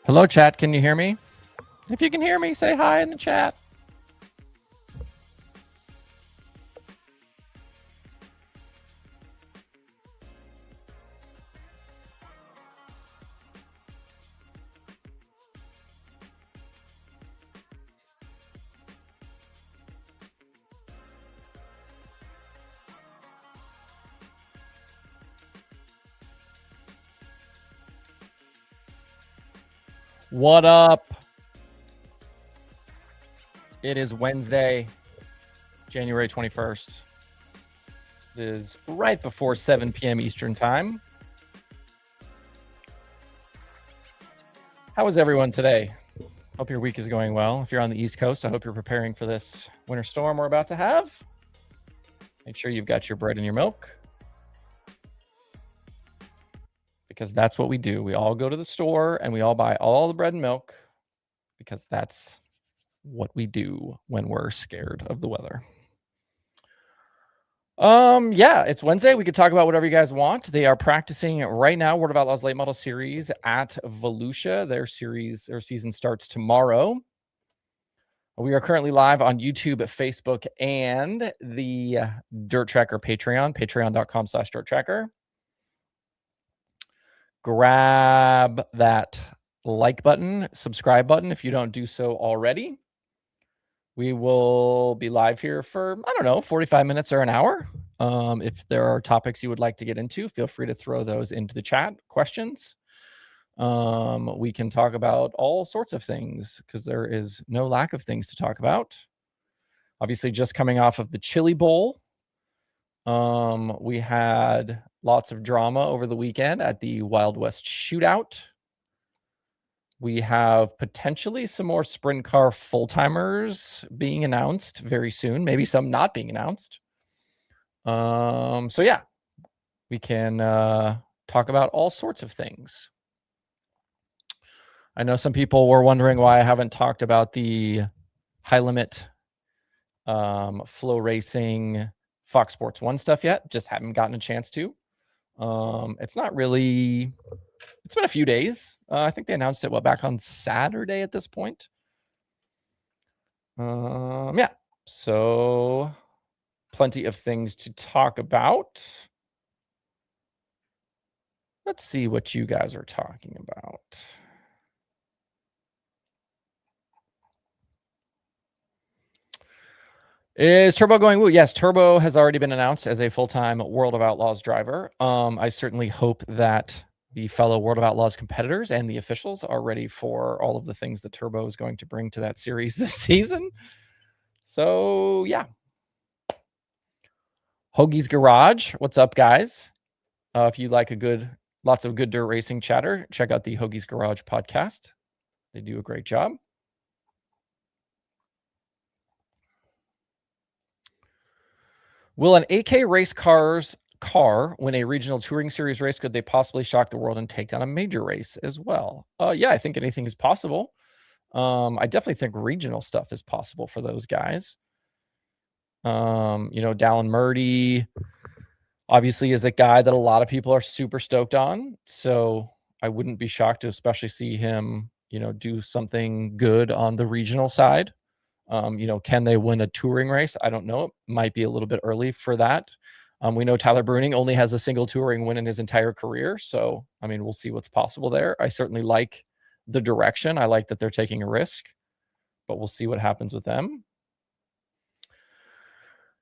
Hello, chat. Can you hear me? If you can hear me, say hi in the chat. What up? It is Wednesday, January 21st. It is right before 7 p.m. Eastern Time. How is everyone today? Hope your week is going well. If you're on the East Coast, I hope you're preparing for this winter storm we're about to have. Make sure you've got your bread and your milk, because that's what we do. We all go to the store and we all buy all the bread and milk, because that's what we do when we're scared of the weather. Yeah, it's Wednesday. We could talk about whatever you guys want. They are practicing right now, World of Outlaws Late Model Series at Volusia. Their season starts tomorrow. We are currently live on YouTube, Facebook, and the DIRTRACKR Patreon, patreon.com/DIRTRACKR. Grab that like button, subscribe button if you don't do so already. We will be live here for, 45 minutes or an hour. If there are topics you would like to get into, feel free to throw those into the chat. Questions. We can talk about all sorts of things, because there is no lack of things to talk about. Obviously, just coming off of the Chili Bowl, we had lots of drama over the weekend at the Wild West Shootout. We have potentially some more sprint car full-timers being announced very soon, maybe some not being announced. So yeah, we can talk about all sorts of things. I know some people were wondering why I haven't talked about the high limit flow racing Fox Sports 1 stuff yet. Just haven't gotten a chance to. It's not really, it's been a few days. I think they announced it, back on Saturday at this point. Yeah, so plenty of things to talk about. Let's see what you guys are talking about. Is Turbo going woo? Yes, Turbo has already been announced as a full-time World of Outlaws driver. I certainly hope that the fellow World of Outlaws competitors and the officials are ready for all of the things that Turbo is going to bring to that series this season. So, yeah. Hoagie's Garage. What's up, guys? If you like lots of good dirt racing chatter, check out the Hoagie's Garage podcast. They do a great job. Will an AK race car win a regional touring series race? Could they possibly shock the world and take down a major race as well? Yeah, I think anything is possible. I definitely think regional stuff is possible for those guys. Dallin Murdy obviously is a guy that a lot of people are super stoked on. So I wouldn't be shocked to especially see him, do something good on the regional side. Can they win a touring race? I don't know. It might be a little bit early for that. We know Tyler Bruning only has a single touring win in his entire career. So, we'll see what's possible there. I certainly like the direction. I like that they're taking a risk, but we'll see what happens with them.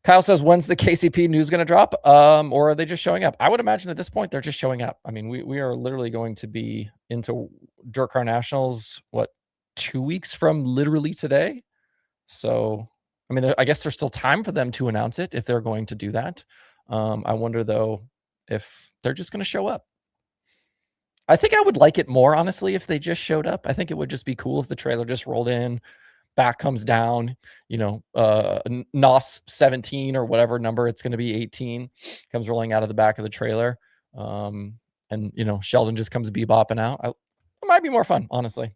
Kyle says, when's the KCP news going to drop? Or are they just showing up? I would imagine at this point, they're just showing up. We are literally going to be into DIRTRACKR Nationals, 2 weeks from literally today? So, I guess there's still time for them to announce it if they're going to do that. I wonder, though, if they're just going to show up. I think I would like it more, honestly, if they just showed up. I think it would just be cool if the trailer just rolled in, back comes down, NOS 17 or whatever number it's going to be, 18, comes rolling out of the back of the trailer. And, Sheldon just comes bebopping out. It might be more fun, honestly.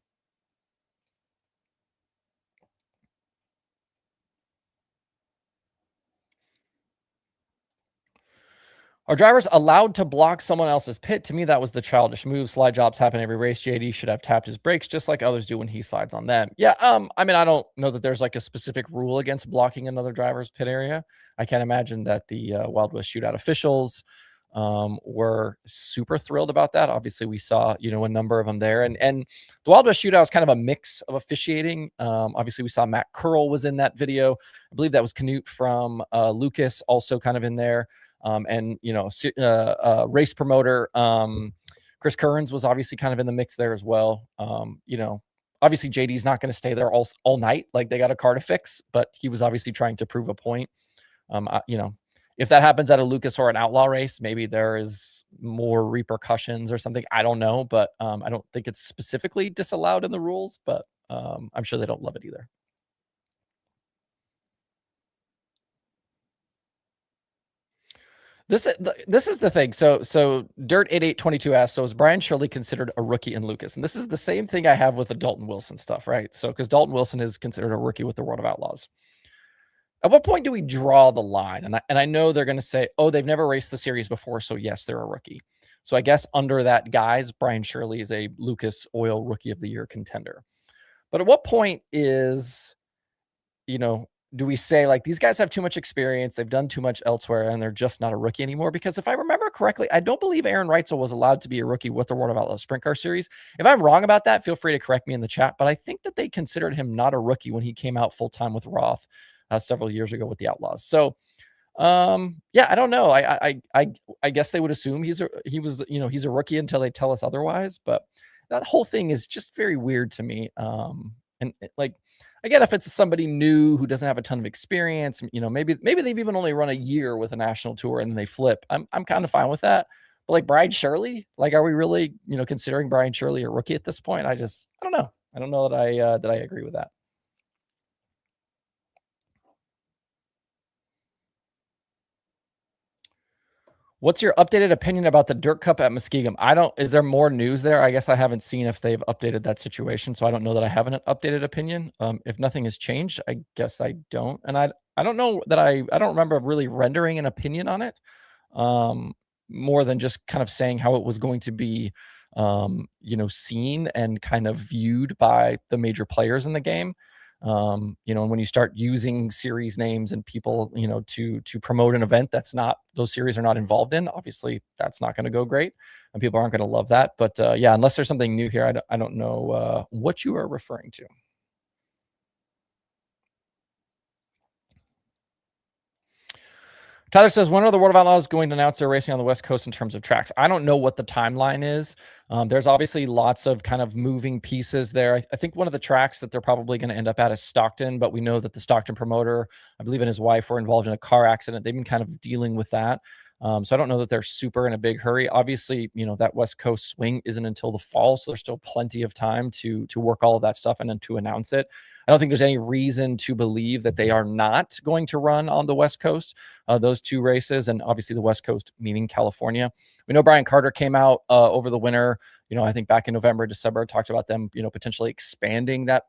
Are drivers allowed to block someone else's pit? To me, that was the childish move. Slide jobs happen every race. JD should have tapped his brakes just like others do when he slides on them. Yeah, I mean, I don't know that there's like a specific rule against blocking another driver's pit area. I can't imagine that the Wild West Shootout officials were super thrilled about that. Obviously, we saw a number of them there, and the Wild West Shootout is kind of a mix of officiating. Obviously, we saw Matt Curl was in that video. I believe that was Canute from Lucas also kind of in there. And race promoter Chris Kearns was obviously kind of in the mix there as well. Obviously JD's not going to stay there all night, like they got a car to fix, but he was obviously trying to prove a point. If that happens at a Lucas or an outlaw race, maybe there is more repercussions or something. I don't know, but I don't think it's specifically disallowed in the rules, but I'm sure they don't love it either. This is the thing. So Dirt 8822 asks, so is Brian Shirley considered a rookie in Lucas? And this is the same thing I have with the Dalton Wilson stuff, right? So because Dalton Wilson is considered a rookie with the World of Outlaws. At what point do we draw the line? And I know they're going to say, oh, they've never raced the series before, so yes, they're a rookie. So I guess under that guise, Brian Shirley is a Lucas Oil Rookie of the Year contender. But at what point is do we say like these guys have too much experience, they've done too much elsewhere, and they're just not a rookie anymore? Because if I remember correctly, I don't believe Aaron Reitzel was allowed to be a rookie with the World of Outlaws Sprint Car Series. If I'm wrong about that, feel free to correct me in the chat. But I think that they considered him not a rookie when he came out full time with Roth several years ago with the Outlaws. So yeah, I don't know. I guess they would assume he's a rookie until they tell us otherwise. But that whole thing is just very weird to me. And like, again, if it's somebody new who doesn't have a ton of experience, maybe they've even only run a year with a national tour and then they flip. I'm kind of fine with that. But like Brian Shirley, like, are we really considering Brian Shirley a rookie at this point? I don't know. I don't know that I agree with that. What's your updated opinion about the Dirt Cup at Muskegon? Is there more news there? I guess I haven't seen if they've updated that situation, so I don't know that I have an updated opinion. If nothing has changed, I guess I don't. And I don't know that I don't remember really rendering an opinion on it. More than just kind of saying how it was going to be seen and kind of viewed by the major players in the game. And when you start using series names and people, to promote an event that's not, those series are not involved in, obviously that's not going to go great and people aren't going to love that. But yeah, unless there's something new here, I don't know what you are referring to. Tyler says, when are the World of Outlaws going to announce their racing on the West Coast in terms of tracks? I don't know what the timeline is. There's obviously lots of kind of moving pieces there. I think one of the tracks that they're probably going to end up at is Stockton, but we know that the Stockton promoter, I believe, and his wife were involved in a car accident. They've been kind of dealing with that. So I don't know that they're super in a big hurry. Obviously, that West Coast swing isn't until the fall, so there's still plenty of time to work all of that stuff and then to announce it. I don't think there's any reason to believe that they are not going to run on the West Coast, those two races, and obviously the West Coast meaning California. We know Brian Carter came out over the winter, I think back in November, December, talked about them, potentially expanding that,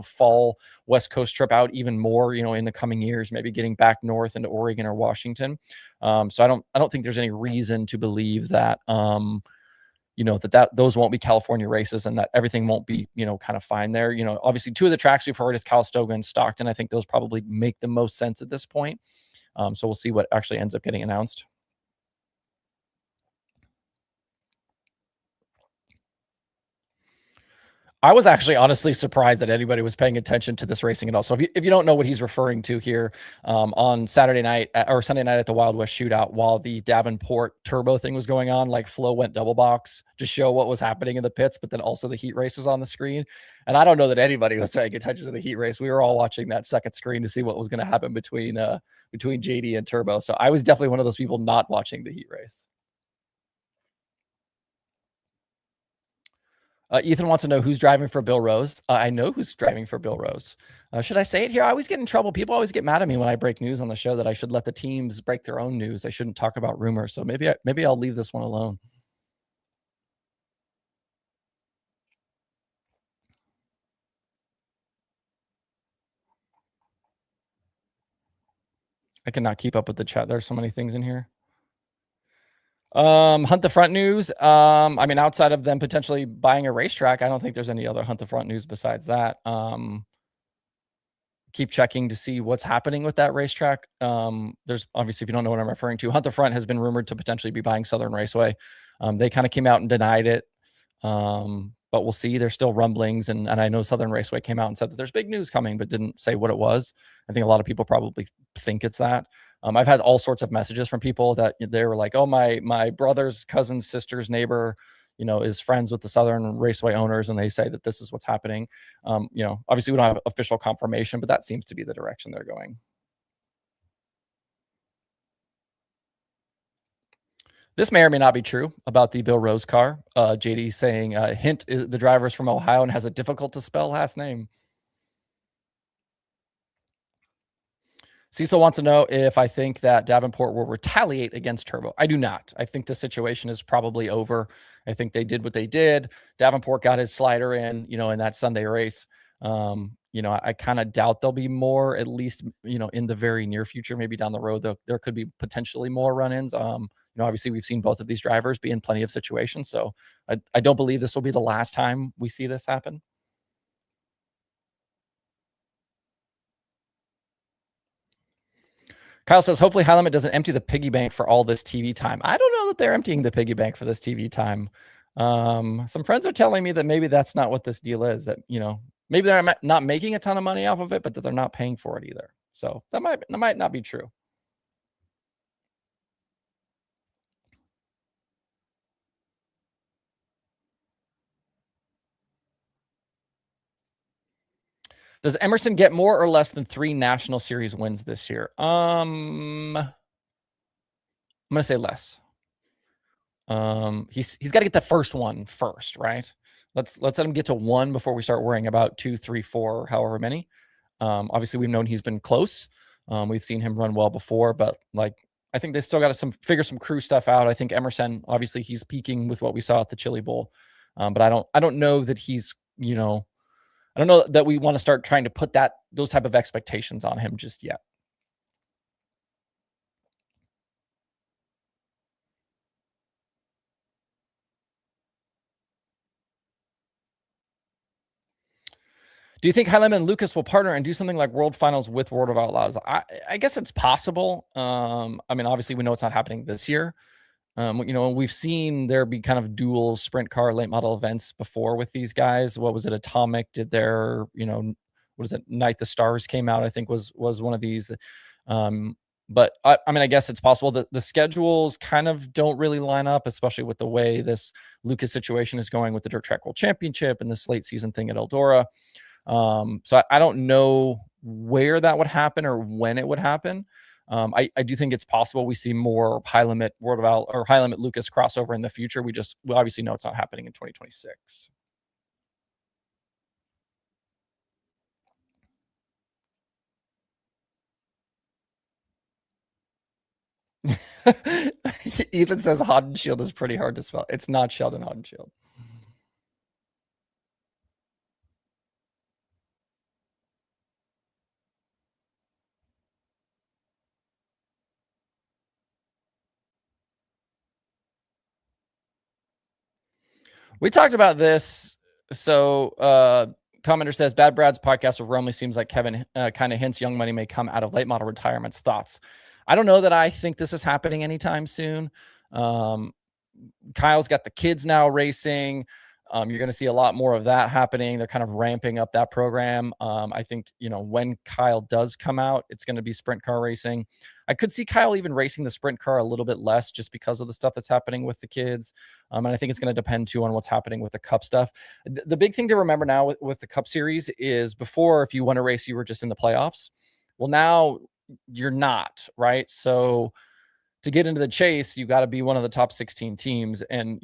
fall West Coast trip out even more, in the coming years, maybe getting back north into Oregon or Washington. So I don't think there's any reason to believe that, that those won't be California races and that everything won't be, kind of fine there. Obviously two of the tracks we've heard is Calistoga and Stockton. I think those probably make the most sense at this point. So we'll see what actually ends up getting announced. I was actually honestly surprised that anybody was paying attention to this racing at all. So if you don't know what he's referring to here, on Saturday night or Sunday night at the Wild West Shootout, while the Davenport Turbo thing was going on, like Flo went double box to show what was happening in the pits, but then also the heat race was on the screen. And I don't know that anybody was paying attention to the heat race. We were all watching that second screen to see what was going to happen between JD and Turbo. So I was definitely one of those people not watching the heat race. Ethan wants to know who's driving for Bill Rose. I know who's driving for Bill Rose. Should I say it here? I always get in trouble. People always get mad at me when I break news on the show that I should let the teams break their own news. I shouldn't talk about rumors. So maybe I'll leave this one alone. I cannot keep up with the chat. There's so many things in here. Hunt the Front news. I mean, outside of them potentially buying a racetrack, I don't think there's any other Hunt the Front news besides that. Keep checking to see what's happening with that racetrack. There's obviously, if you don't know what I'm referring to, Hunt the Front has been rumored to potentially be buying Southern Raceway. They kind of came out and denied it. But we'll see. There's still rumblings, and I know Southern Raceway came out and said that there's big news coming, but didn't say what it was. I think a lot of people probably think it's that. I've had all sorts of messages from people that they were like, "Oh, my brother's cousin's sister's neighbor, is friends with the Southern Raceway owners, and they say that this is what's happening." Obviously we don't have official confirmation, but that seems to be the direction they're going. This may or may not be true about the Bill Rose car. JD saying, hint, the driver's from Ohio and has a difficult to spell last name. Cecil wants to know if I think that Davenport will retaliate against Turbo. I do not. I think the situation is probably over. I think they did what they did. Davenport got his slider in that Sunday race. I kind of doubt there'll be more, at least, in the very near future, maybe down the road, there could be potentially more run-ins. Obviously we've seen both of these drivers be in plenty of situations. So I don't believe this will be the last time we see this happen. Kyle says, hopefully High Limit doesn't empty the piggy bank for all this TV time. I don't know that they're emptying the piggy bank for this TV time. Some friends are telling me that maybe that's not what this deal is, that, maybe they're not making a ton of money off of it, but that they're not paying for it either. So that might not be true. Does Emerson get more or less than 3 National Series wins this year? I'm going to say less. He's got to get the first one first, right? Let's let him get to 1 before we start worrying about 2, 3, 4, however many. Obviously we've known he's been close. We've seen him run well before, but I think they still got to figure some crew stuff out. I think Emerson, obviously he's peaking with what we saw at the Chili Bowl. But I don't know that he's, I don't know that we want to start trying to put those type of expectations on him just yet. Do you think High Limit and Lucas will partner and do something like World Finals with World of Outlaws? I guess it's possible. I mean, obviously we know it's not happening this year. We've seen there be kind of dual sprint car late model events before with these guys. What was it? Atomic did their, what is it? Night the Stars came out, I think was one of these. But I mean, I guess it's possible that the schedules kind of don't really line up, especially with the way this Lucas situation is going with the Dirt Track World Championship and this late season thing at Eldora. So I don't know where that would happen or when it would happen. I do think it's possible we see more High Limit World of Out or High Limit Lucas crossover in the future. We obviously know it's not happening in 2026. Ethan says Hodenshield is pretty hard to spell. It's not Sheldon Hodenshield. We talked about this. So commenter says Bad Brad's podcast with Romley seems like Kevin kind of hints young money may come out of late model retirements. Thoughts? I don't know that I think this is happening anytime soon. Kyle's got the kids now racing. You're going to see a lot more of that happening. They're kind of ramping up that program. I think, when Kyle does come out, it's going to be sprint car racing. I could see Kyle even racing the sprint car a little bit less just because of the stuff that's happening with the kids. And I think it's going to depend too on what's happening with the Cup stuff. The big thing to remember now with the Cup series is before, if you won a race, you were just in the playoffs. Well, now you're not, right? So to get into the chase, you got to be one of the top 16 teams. And,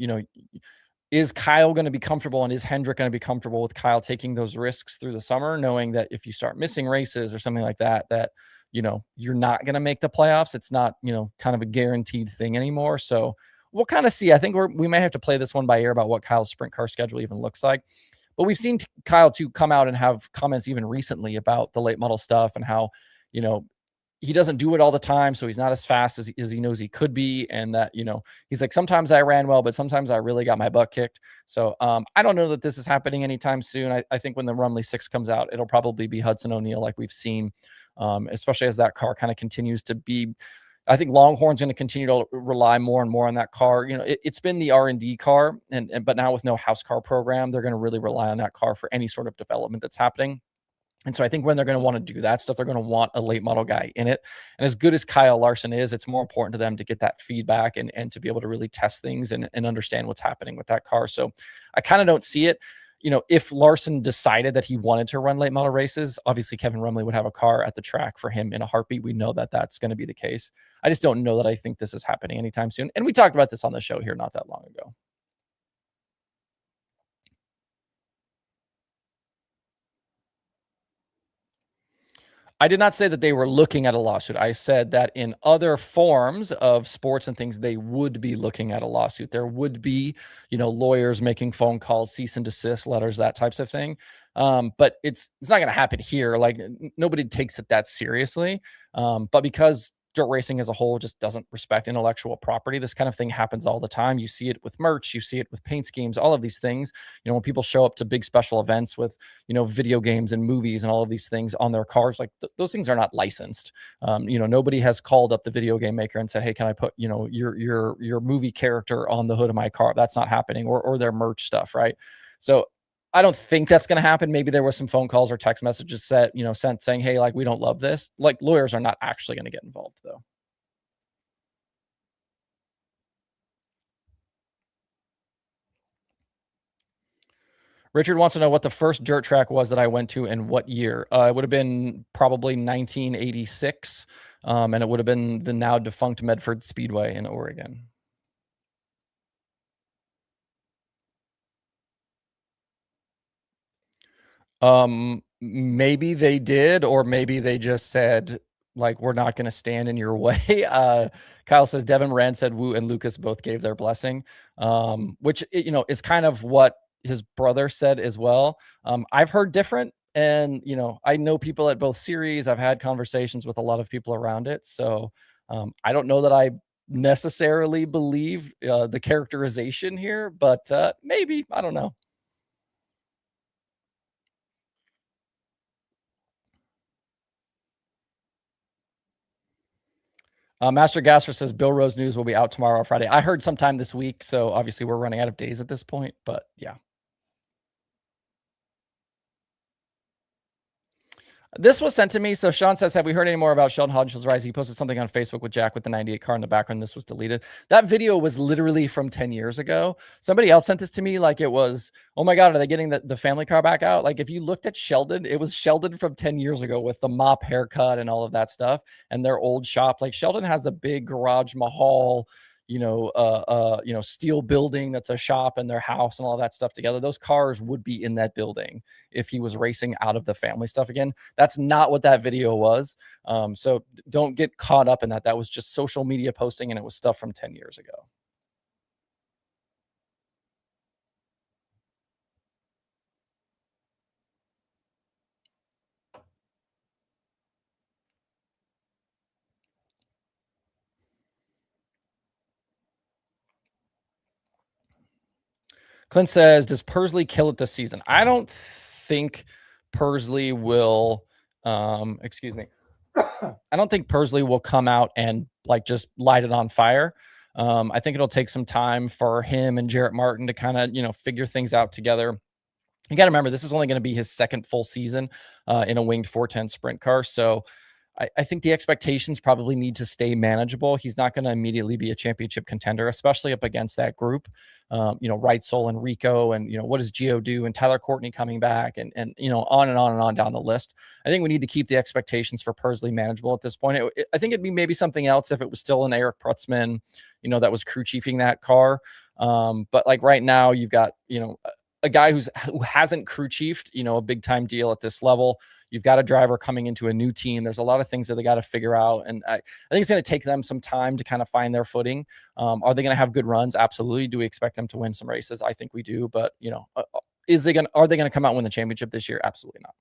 is Kyle going to be comfortable and is Hendrick going to be comfortable with Kyle taking those risks through the summer, knowing that if you start missing races or something like that, you're not going to make the playoffs? It's not, kind of a guaranteed thing anymore. So we'll kind of see. I think we may have to play this one by ear about what Kyle's sprint car schedule even looks like. But we've seen Kyle too come out and have comments even recently about the late model stuff and how, he doesn't do it all the time, so he's not as fast as he knows he could be, and that, he's like, "Sometimes I ran well, but sometimes I really got my butt kicked." So, I don't know that this is happening anytime soon. I think when the Rumley 6 comes out, it'll probably be Hudson O'Neal like we've seen, especially as that car kinda continues to be. I think Longhorn's gonna continue to rely more and more on that car. It's been the R&D car, but now with no house car program, they're gonna really rely on that car for any sort of development that's happening. And so I think when they're going to want to do that stuff, they're going to want a late model guy in it. And as good as Kyle Larson is, it's more important to them to get that feedback and to be able to really test things and understand what's happening with that car. So I kind of don't see it. If Larson decided that he wanted to run late model races, obviously Kevin Rumley would have a car at the track for him in a heartbeat. We know that that's going to be the case. I just don't know that I think this is happening anytime soon. And we talked about this on the show here not that long ago. I did not say that they were looking at a lawsuit. I said that in other forms of sports and things, they would be looking at a lawsuit. There would be, lawyers making phone calls, cease and desist letters, that types of thing. But it's not going to happen here. Like nobody takes it that seriously. But because dirt racing as a whole just doesn't respect intellectual property, this kind of thing happens all the time. You see it with merch, you see it with paint schemes, all of these things. When people show up to big special events with video games and movies and all of these things on their cars, like those things are not licensed. Nobody has called up the video game maker and said, "Hey, can I put your movie character on the hood of my car?" That's not happening, or their merch stuff, right? So I don't think that's going to happen. Maybe there was some phone calls or text messages sent saying, "Hey, like we don't love this." Like lawyers are not actually going to get involved though. Richard wants to know what the first dirt track was that I went to and what year. It would have been probably 1986, and it would have been the now defunct Medford Speedway in Oregon. Maybe they did, or maybe they just said, like, "We're not gonna stand in your way." Kyle says, "Devin Moran said Wu and Lucas both gave their blessing," which, is kind of what his brother said as well. I've heard different, and, I know people at both series. I've had conversations with a lot of people around it, so, I don't know that I necessarily believe, the characterization here, but, maybe, I don't know. Master Gasser says Bill Rose news will be out tomorrow or Friday. I heard sometime this week, so obviously we're running out of days at this point, but yeah. This was sent to me. So Sean says, "Have we heard any more about Sheldon Hodgson's rise?" He posted something on Facebook with Jack with the 98 car in the background. This was deleted. That video was literally from 10 years ago. Somebody else sent this to me like it was, "Oh my God, are they getting the family car back out?" Like if you looked at Sheldon, it was Sheldon from 10 years ago with the mop haircut and all of that stuff and their old shop. Like Sheldon has a big garage mahal, steel building that's a shop and their house and all that stuff together. Those cars would be in that building if he was racing out of the family stuff again. That's not what that video was. So don't get caught up in that. That was just social media posting and it was stuff from 10 years ago. Clint says, "Does Pursley kill it this season?" I don't think Pursley will, excuse me. I don't think Pursley will come out and like just light it on fire. I think it'll take some time for him and Jarrett Martin to kind of, figure things out together. You got to remember, this is only going to be his second full season in a winged 410 sprint car. So I think the expectations probably need to stay manageable. He's not going to immediately be a championship contender, especially up against that group. Reitzel and Rico, and what does Gio do, and Tyler Courtney coming back, and on and on and on down the list. I think we need to keep the expectations for Pursley manageable at this point. I think it'd be maybe something else if it was still an Eric Prutzman, that was crew chiefing that car. But like right now, you've got a guy who hasn't crew chiefed, a big time deal at this level. You've got a driver coming into a new team. There's a lot of things that they got to figure out. And I think it's going to take them some time to kind of find their footing. Are they going to have good runs? Absolutely. Do we expect them to win some races? I think we do. But, are they going to come out and win the championship this year? Absolutely not.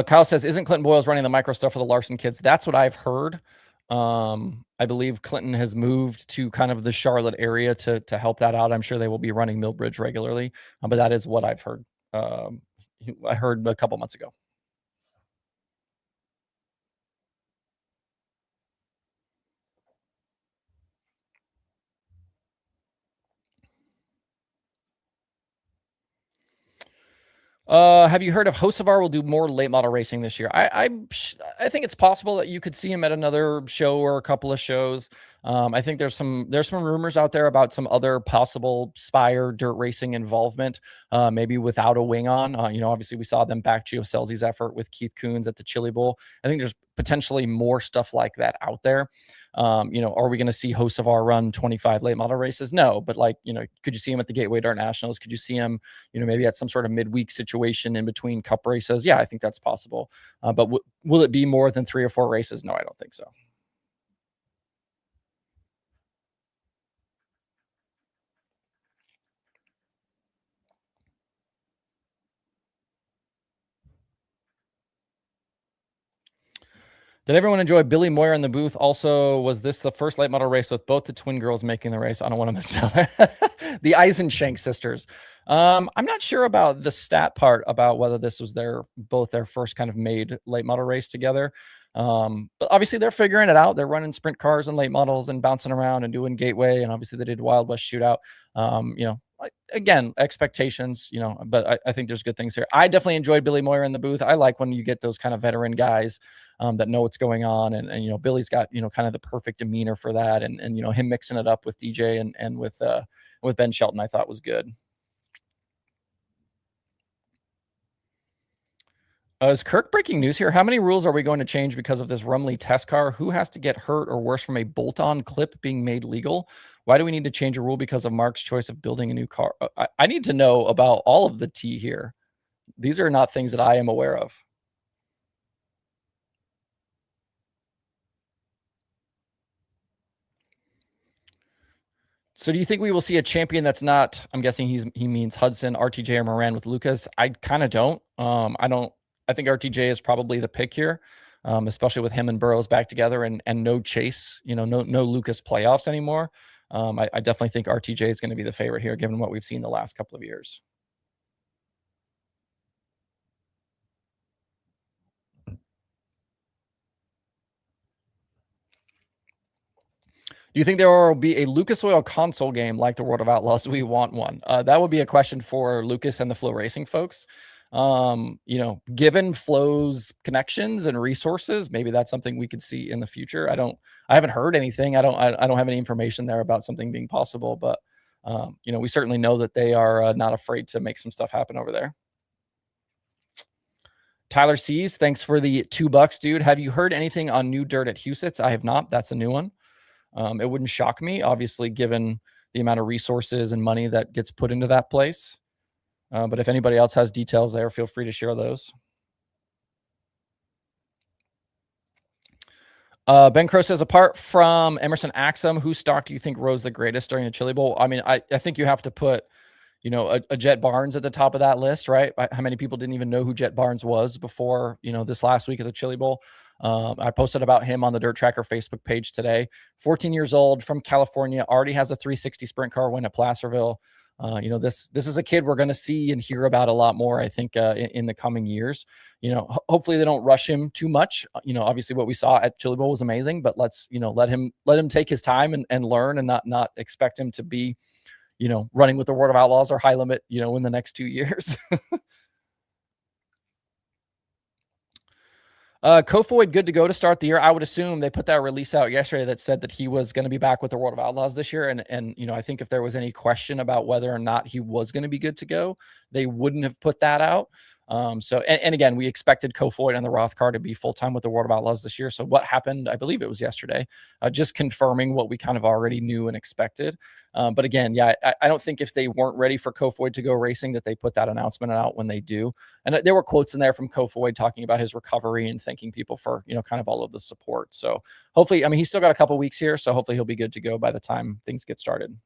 Kyle says, isn't Clinton Boyles running the micro stuff for the Larson kids? That's what I've heard. I believe Clinton has moved to kind of the Charlotte area to help that out. I'm sure they will be running Millbridge regularly, but that is what I've heard. I heard a couple months ago. Have you heard of Hocevar will do more late model racing this year? I think it's possible that you could see him at another show or a couple of shows. I think there's some rumors out there about some other possible Spire dirt racing involvement, maybe without a wing on. Obviously we saw them back Gio Scelzi's effort with Keith Coons at the Chili Bowl. I think there's potentially more stuff like that out there. Are we going to see Hocevar run 25 late model races? No, but could you see him at the Gateway Dart Nationals? Could you see him, maybe at some sort of midweek situation in between cup races? Yeah, I think that's possible. But will it be more than 3 or 4 races? No, I don't think so. Did everyone enjoy Billy Moyer in the booth? Also, was this the first late model race with both the twin girls making the race? I don't want to misspell that. The Eisenshank sisters. I'm not sure about the stat part about whether this was both their first kind of made late model race together. But obviously they're figuring it out. They're running sprint cars and late models and bouncing around and doing Gateway. And obviously they did Wild West Shootout. Again, expectations, but I think there's good things here. I definitely enjoyed Billy Moyer in the booth. I like when you get those kind of veteran guys that know what's going on. And Billy's got, kind of the perfect demeanor for that. And him mixing it up with DJ and with Ben Shelton, I thought was good. Is Kirk breaking news here? How many rules are we going to change because of this Rumley test car? Who has to get hurt or worse from a bolt-on clip being made legal? Why do we need to change a rule because of Mark's choice of building a new car? I need to know about all of the tea here. These are not things that I am aware of. So do you think we will see a champion that's not, I'm guessing he means Hudson, RTJ, or Moran with Lucas? I kind of don't. I think RTJ is probably the pick here, especially with him and Burrows back together and no Chase, no Lucas playoffs anymore. I definitely think RTJ is going to be the favorite here, given what we've seen the last couple of years. Do you think there will be a Lucas Oil console game like the World of Outlaws? We want one. That would be a question for Lucas and the Flow Racing folks. Given Flow's connections and resources, maybe that's something we could see in the future. I haven't heard anything. I don't have any information there about something being possible, but we certainly know that they are not afraid to make some stuff happen over there. Tyler C's, thanks for the $2, dude. Have you heard anything on new dirt at Huset's? I have not. That's a new one. It wouldn't shock me, obviously, given the amount of resources and money that gets put into that place. But if anybody else has details there, feel free to share those. Ben Crow says, apart from Emerson Axum, whose stock do you think rose the greatest during the Chili Bowl? I mean, I think you have to put, a Jet Barnes at the top of that list, right? How many people didn't even know who Jet Barnes was before, this last week of the Chili Bowl? I posted about him on the DIRTRACKR Facebook page today. 14 years old, from California, already has a 360 sprint car win at Placerville. This is a kid we're going to see and hear about a lot more, I think, in the coming years. Hopefully they don't rush him too much. Obviously what we saw at Chili Bowl was amazing, but let's, let him take his time and learn, and not expect him to be, running with the World of Outlaws or High Limit, in the next 2 years. Kofoid good to go to start the year. I would assume they put that release out yesterday that said that he was going to be back with the World of Outlaws this year. And I think if there was any question about whether or not he was going to be good to go, they wouldn't have put that out. And again, we expected Kofoid and the Roth car to be full-time with the World of Outlaws this year. So what happened, I believe it was yesterday, just confirming what we kind of already knew and expected. But again, yeah, I don't think if they weren't ready for Kofoid to go racing that they put that announcement out when they do. And there were quotes in there from Kofoid talking about his recovery and thanking people for, kind of all of the support. So hopefully, I mean, he's still got a couple weeks here, so hopefully he'll be good to go by the time things get started.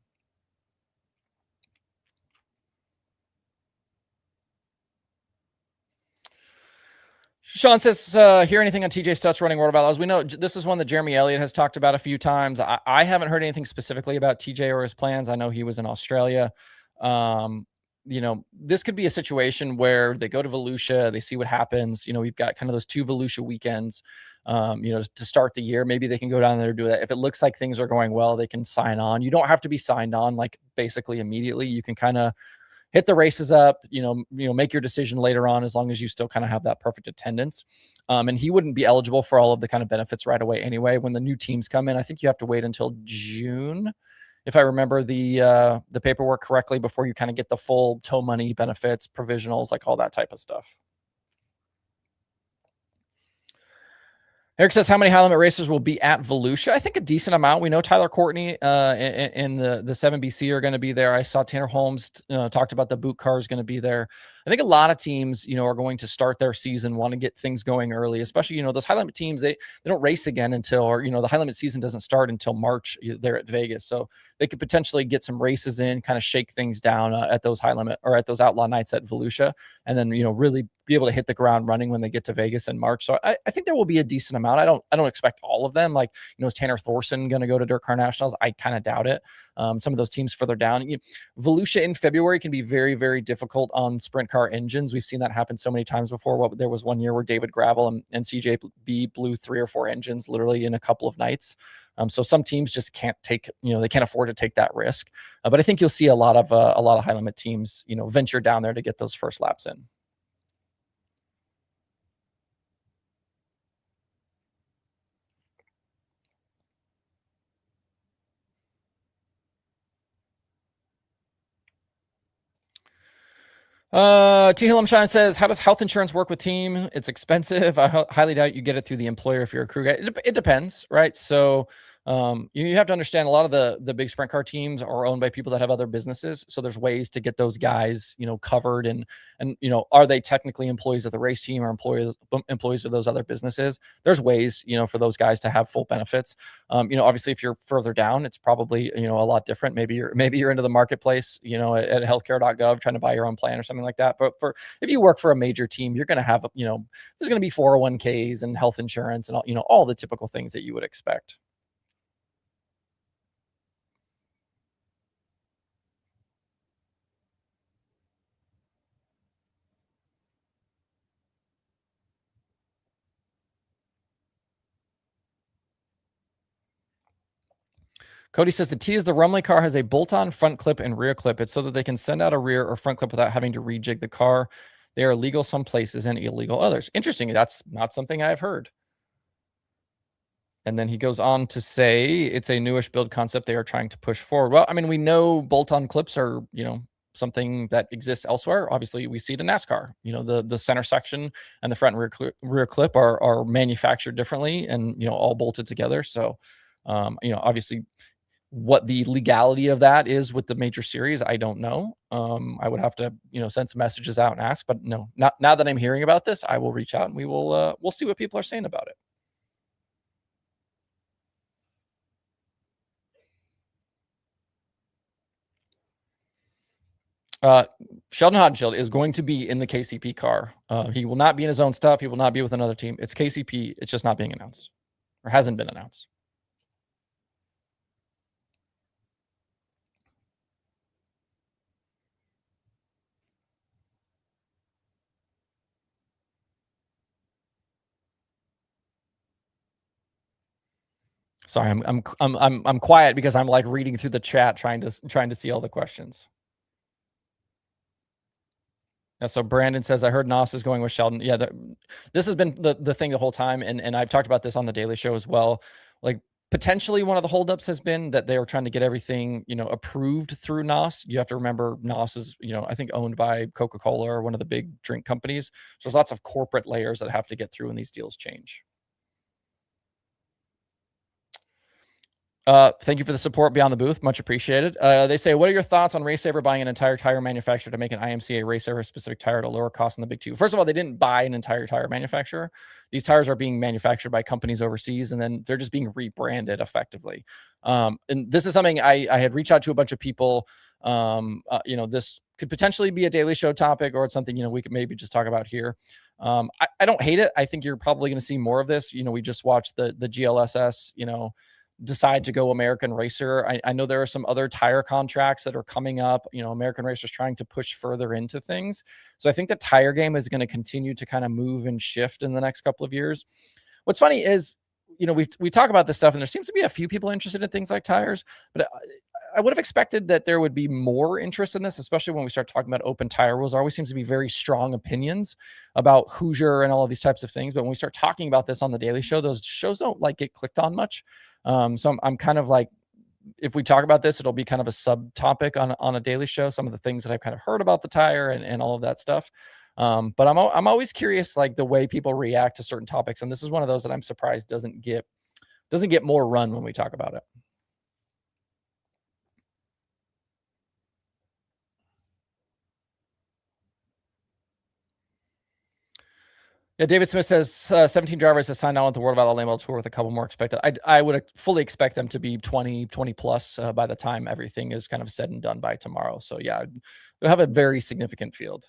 Sean says, hear anything on TJ Stutz running World of Outlaws? We know this is one that Jeremy Elliott has talked about a few times. I haven't heard anything specifically about TJ or his plans. I know he was in Australia. This could be a situation where they go to Volusia, they see what happens. We've got kind of those 2 Volusia weekends, to start the year. Maybe they can go down there and do that. If it looks like things are going well, they can sign on. You don't have to be signed on like basically immediately. You can kind of hit the races up, make your decision later on, as long as you still kind of have that perfect attendance. And he wouldn't be eligible for all of the kind of benefits right away anyway. When the new teams come in, I think you have to wait until June, if I remember the paperwork correctly, before you kind of get the full tow money benefits, provisionals, like all that type of stuff. Eric says, how many high limit racers will be at Volusia? I think a decent amount. We know Tyler Courtney and the 7BC are going to be there. I saw Tanner Holmes talked about the boot car is going to be there. I think a lot of teams, are going to start their season, want to get things going early, especially, those high limit teams, they don't race again until, or, the high limit season doesn't start until March there at Vegas. So they could potentially get some races in, kind of shake things down at those high limit or at those outlaw nights at Volusia. And then, really be able to hit the ground running when they get to Vegas in March. So I think there will be a decent amount. I don't expect all of them. Like, is Tanner Thorson going to go to DIRTRACKR Nationals? I kind of doubt it. Some of those teams further down, Volusia in February can be very, very difficult on sprint car engines. We've seen that happen so many times before. There was one year where David Gravel and CJB blew 3 or 4 engines literally in a couple of nights. So some teams just can't take, they can't afford to take that risk. But I think you'll see a lot of high limit teams, venture down there to get those first laps in. T. Hillamshine says, how does health insurance work with team? It's expensive. I highly doubt you get it through the employer if you're a crew guy. It depends, right? So you have to understand a lot of the big sprint car teams are owned by people that have other businesses. So there's ways to get those guys, covered and are they technically employees of the race team or employees of those other businesses? There's ways, for those guys to have full benefits. Obviously if you're further down, it's probably, a lot different. Maybe you're into the marketplace, at healthcare.gov trying to buy your own plan or something like that. But if you work for a major team, you're going to have, there's going to be 401ks and health insurance and all the typical things that you would expect. Cody says the T is the Rumley car has a bolt-on front clip and rear clip. It's so that they can send out a rear or front clip without having to rejig the car. They are legal some places and illegal others. Interesting. That's not something I've heard. And then he goes on to say it's a newish build concept they are trying to push forward. Well, I mean, we know bolt-on clips are, something that exists elsewhere. Obviously, we see it in NASCAR. The center section and the front and rear clip are manufactured differently and, all bolted together. So, obviously, what the legality of that is with the major series, I don't know. I would have to, send some messages out and ask, but no, not now that I'm hearing about this, I will reach out and we'll see what people are saying about it. Sheldon Hodenshield is going to be in the KCP car. He will not be in his own stuff. He will not be with another team. It's KCP. It's just not being announced or hasn't been announced. Sorry, I'm quiet because I'm like reading through the chat, trying to see all the questions. Yeah, so Brandon says, I heard Nos is going with Sheldon. Yeah, this has been the thing the whole time, and I've talked about this on the Daily Show as well. Like potentially one of the holdups has been that they were trying to get everything approved through Nos. You have to remember Nos is I think owned by Coca-Cola or one of the big drink companies. So there's lots of corporate layers that have to get through when these deals change. Thank you for the support beyond the booth. Much appreciated. They say, what are your thoughts on RaceSaver buying an entire tire manufacturer to make an IMCA RaceSaver specific tire to lower cost in the big two? First of all, they didn't buy an entire tire manufacturer. These tires are being manufactured by companies overseas, and then they're just being rebranded effectively. And this is something I had reached out to a bunch of people, this could potentially be a daily show topic, or it's something, we could maybe just talk about here. I don't hate it. I think you're probably going to see more of this. We just watched the GLSS, decide to go American Racer. I know there are some other tire contracts that are coming up. American Racer's trying to push further into things. So I think the tire game is going to continue to kind of move and shift in the next couple of years. What's funny is, we talk about this stuff, and there seems to be a few people interested in things like tires, but I would have expected that there would be more interest in this, especially when we start talking about open tire rules. There always seems to be very strong opinions about Hoosier and all of these types of things. But when we start talking about this on the Daily Show, those shows don't get clicked on much. So I'm kind of like, if we talk about this, it'll be kind of a subtopic on a Daily Show, some of the things that I've kind of heard about the tire and all of that stuff. But I'm always curious, like the way people react to certain topics. And this is one of those that I'm surprised doesn't get more run when we talk about it. Yeah, David Smith says 17 drivers have signed on with the World of Outlaw Tour with a couple more expected. I would fully expect them to be 20 plus by the time everything is kind of said and done by tomorrow. So yeah, they'll have a very significant field.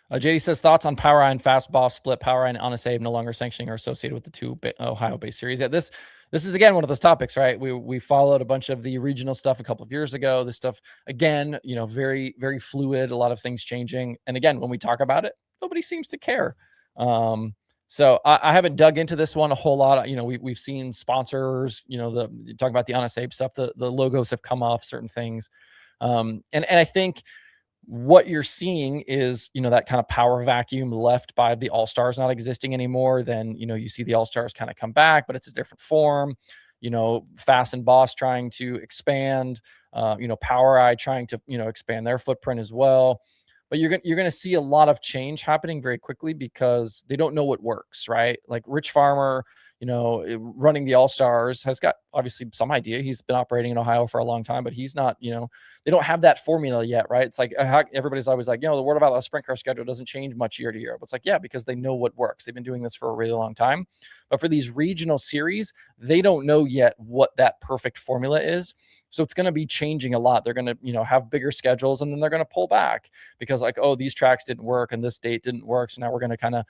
JD says thoughts on POWERi and Fast Boss split. POWERi and Honest no longer sanctioning or associated with the two Ohio-based series. Yeah, this is again one of those topics, right? We followed a bunch of the regional stuff a couple of years ago. This stuff again, very very fluid. A lot of things changing. And again, when we talk about it, nobody seems to care. So I haven't dug into this one a whole lot. We've seen sponsors. Talk about the Honest Abe stuff. The logos have come off certain things, and I think what you're seeing is, that kind of power vacuum left by the All-Stars not existing anymore. Then, you see the All-Stars kind of come back, but it's a different form. Fast and Boss trying to expand, POWERi trying to, expand their footprint as well. But you're going to see a lot of change happening very quickly because they don't know what works, right? Like Rich Farmer, running the All-Stars has got obviously some idea. He's been operating in Ohio for a long time, but he's not, they don't have that formula yet, right? It's like everybody's always like, the World of Outlaw sprint car schedule doesn't change much year to year. But it's like, yeah, because they know what works. They've been doing this for a really long time. But for these regional series, they don't know yet what that perfect formula is. So it's going to be changing a lot. They're going to, have bigger schedules, and then they're going to pull back because like, oh, these tracks didn't work and this date didn't work. So now we're going to kind of,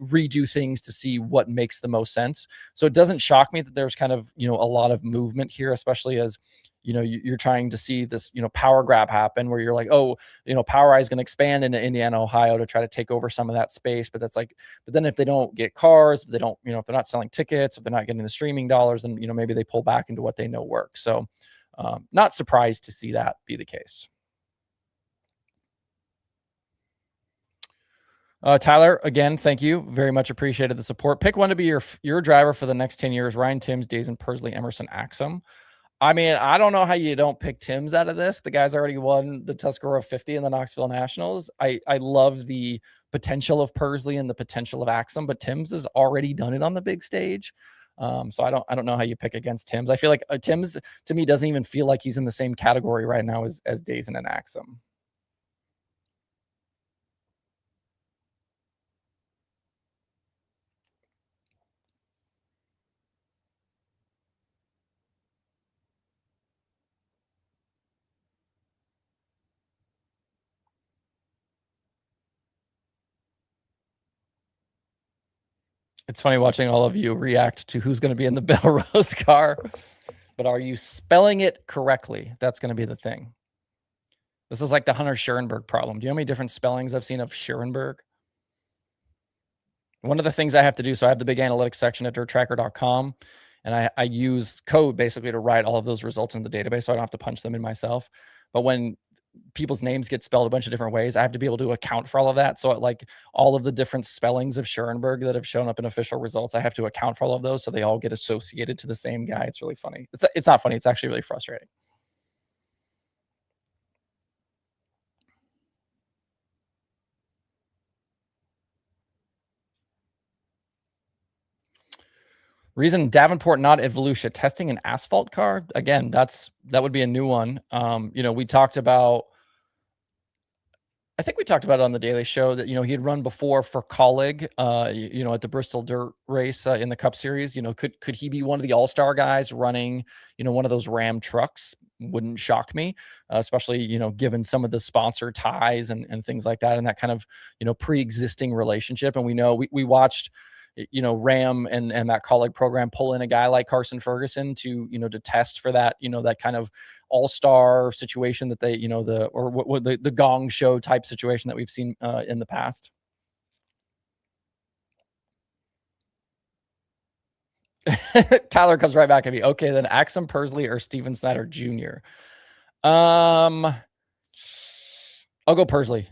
redo things to see what makes the most sense. So it doesn't shock me that there's kind of, a lot of movement here, especially as, you're trying to see this, power grab happen where you're like, oh, POWERi is going to expand into Indiana, Ohio to try to take over some of that space. But but then if they don't get cars, if they don't, if they're not selling tickets, if they're not getting the streaming dollars, then, maybe they pull back into what they know works. So not surprised to see that be the case. Tyler, again, thank you. Very much appreciated the support. Pick one to be your driver for the next 10 years. Ryan Timms, Dazen Pursley, Emerson Axum. I mean, I don't know how you don't pick Timms out of this. The guy's already won the Tuscarora 50 in the Knoxville Nationals. I love the potential of Pursley and the potential of Axum, but Timms has already done it on the big stage. So I don't know how you pick against Timms. I feel like Timms to me doesn't even feel like he's in the same category right now as Dazen and Axum. It's funny watching all of you react to who's going to be in the Bell Rose car, but are you spelling it correctly? That's going to be the thing. This is like the Hunter Schurenberg problem. Do you know how many different spellings I've seen of Schurenberg? One of the things I have to do, so I have the big analytics section at DIRTRACKR.com, and I use code basically to write all of those results in the database so I don't have to punch them in myself. But when people's names get spelled a bunch of different ways, I have to be able to account for all of that. So like all of the different spellings of Schurenberg that have shown up in official results, I have to account for all of those so they all get associated to the same guy. It's really funny. It's not funny. It's actually really frustrating. Reason Davenport not at Volusia testing an asphalt car. Again, that would be a new one. We talked about I think we talked about it on the Daily Show that, he had run before for Colleague, at the Bristol Dirt race in the Cup Series. Could he be one of the all-star guys running, one of those Ram trucks? Wouldn't shock me, especially, given some of the sponsor ties and things like that, and that kind of, pre-existing relationship. And we know we watched, Ram and that Colleague program pull in a guy like Carson Ferguson to test for that, that kind of all-star situation that they, the gong show type situation that we've seen in the past. Tyler comes right back at me. Okay, then Axum Persley or Steven Snyder Jr. I'll go Persley.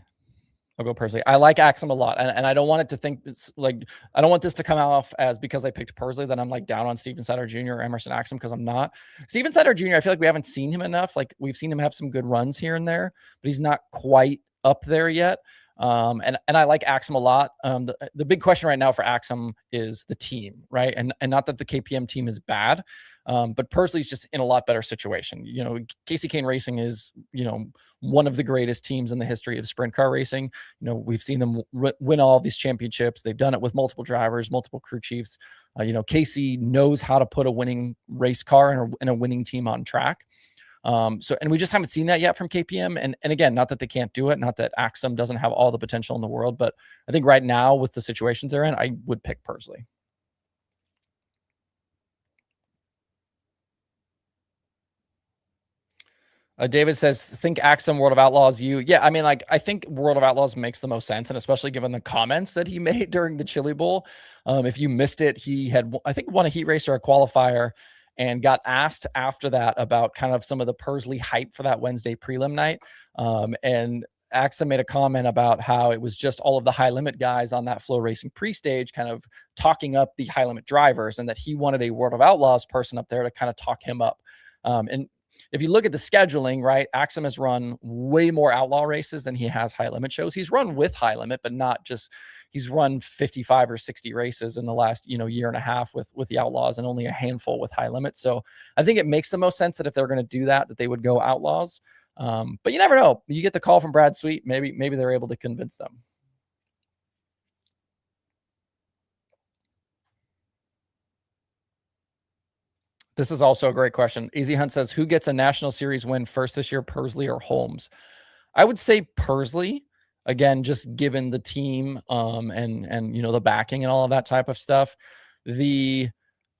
I'll go Persley. I like Axum a lot, and I don't want it to think it's like I don't want this to come off as because I picked Persley that I'm like down on Steven Snyder Jr. or Emerson Axum, because I'm not. Steven Snyder Jr. I feel like we haven't seen him enough. Like we've seen him have some good runs here and there, but he's not quite up there yet. And I like Axum a lot. The big question right now for Axum is the team, right? And not that the KPM team is bad. But Persley's just in a lot better situation. Casey Kane Racing is, one of the greatest teams in the history of sprint car racing. We've seen them win all of these championships. They've done it with multiple drivers, multiple crew chiefs. Casey knows how to put a winning race car and a winning team on track. And we just haven't seen that yet from KPM. And again, not that they can't do it, not that Axum doesn't have all the potential in the world, but I think right now with the situations they're in, I would pick Persley. David says, think Axum World of Outlaws you. Yeah, I mean, like, I think World of Outlaws makes the most sense, and especially given the comments that he made during the Chili Bowl. If you missed it, he had, I think, won a heat race or a qualifier and got asked after that about kind of some of the Persley hype for that Wednesday prelim night. And Axum made a comment about how it was just all of the high limit guys on that Flow Racing pre-stage kind of talking up the high limit drivers, and that he wanted a World of Outlaws person up there to kind of talk him up. And if you look at the scheduling, right, Axum has run way more outlaw races than he has high limit shows. He's run with high limit, but not just, he's run 55 or 60 races in the last, year and a half with the outlaws, and only a handful with high limit. So I think it makes the most sense that if they're going to do that they would go outlaws. But you never know. You get the call from Brad Sweet. Maybe they're able to convince them. This is also a great question. Easy Hunt says, who gets a national series win first this year, Persley or Holmes? I would say Persley, again, just given the team, and the backing and all of that type of stuff. The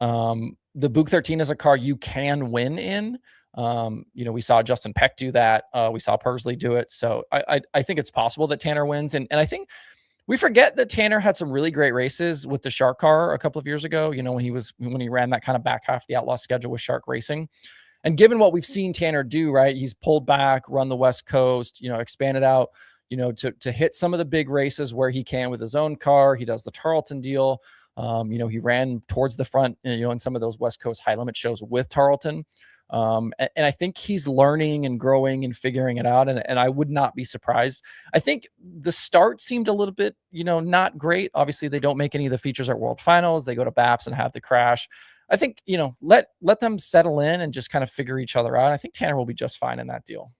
Buick 13 is a car you can win in. We saw Justin Peck do that. We saw Persley do it. So I think it's possible that Tanner wins. And I think we forget that Tanner had some really great races with the Shark car a couple of years ago, when he ran that kind of back half of the Outlaw schedule with Shark Racing. And given what we've seen Tanner do, right, he's pulled back, run the West Coast, expanded out, to hit some of the big races where he can with his own car. He does the Tarleton deal. He ran towards the front, in some of those West Coast high limit shows with Tarleton. And I think he's learning and growing and figuring it out. And I would not be surprised. I think the start seemed a little bit, not great. Obviously, they don't make any of the features at World Finals. They go to BAPS and have the crash. I think, let them settle in and just kind of figure each other out. I think Tanner will be just fine in that deal.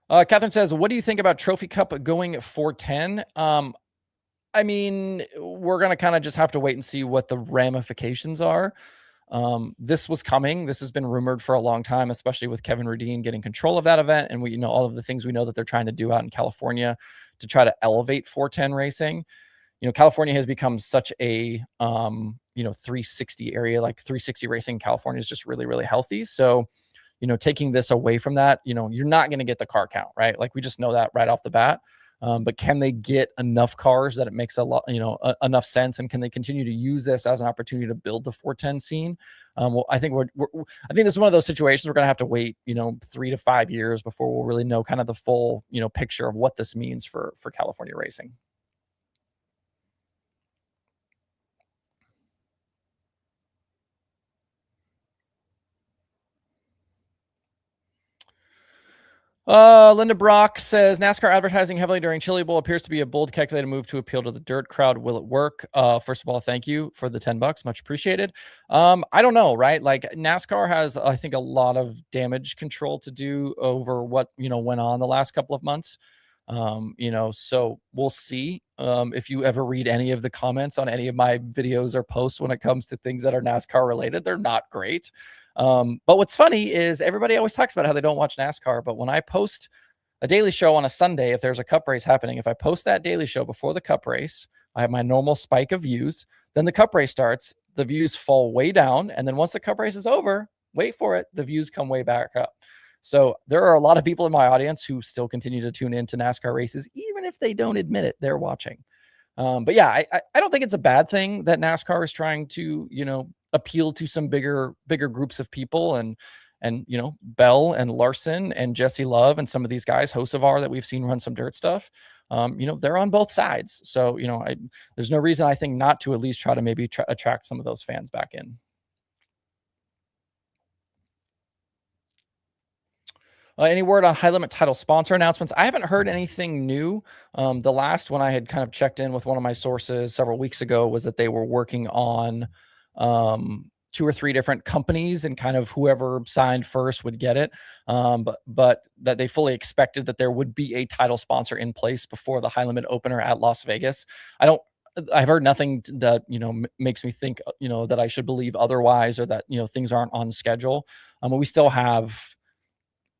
Catherine says, what do you think about Trophy Cup going 410? I mean, we're going to kind of just have to wait and see what the ramifications are. This was coming. This has been rumored for a long time, especially with Kevin Rudeen getting control of that event. And we, all of the things we know that they're trying to do out in California to try to elevate 410 racing. California has become such a, 360 area, like 360 racing in California is just really, really healthy. So, taking this away from that, you're not going to get the car count, right? Like we just know that right off the bat. But can they get enough cars that it makes a lot, enough sense? And can they continue to use this as an opportunity to build the 410 scene? Well, I think I think this is one of those situations we're going to have to wait, 3 to 5 years before we'll really know kind of the full, picture of what this means for California racing. Linda Brock says NASCAR advertising heavily during Chili Bowl appears to be a bold, calculated move to appeal to the dirt crowd. Will it work? First of all, thank you for the $10, much appreciated. I don't know, right? Like NASCAR has, I think, a lot of damage control to do over what went on the last couple of months. So we'll see. If you ever read any of the comments on any of my videos or posts when it comes to things that are NASCAR related, they're not great. But what's funny is everybody always talks about how they don't watch NASCAR, but when I post a daily show on a Sunday, if there's a cup race happening, if I post that daily show before the cup race, I have my normal spike of views. Then the cup race starts, the views fall way down. And then once the cup race is over, wait for it, the views come way back up. So there are a lot of people in my audience who still continue to tune into NASCAR races, even if they don't admit it, they're watching. But yeah, I don't think it's a bad thing that NASCAR is trying to, appeal to some bigger groups of people, and Bell and Larson and Jesse Love and some of these guys, Hocevar that we've seen run some dirt stuff. They're on both sides. So, there's no reason I think not to at least try to maybe attract some of those fans back in. Any word on high limit title sponsor announcements? I haven't heard anything new. The last one I had kind of checked in with one of my sources several weeks ago was that they were working on 2 or 3 different companies, and kind of whoever signed first would get it. But that they fully expected that there would be a title sponsor in place before the high limit opener at Las Vegas. I've heard nothing that makes me think that I should believe otherwise, or that things aren't on schedule. But we still have,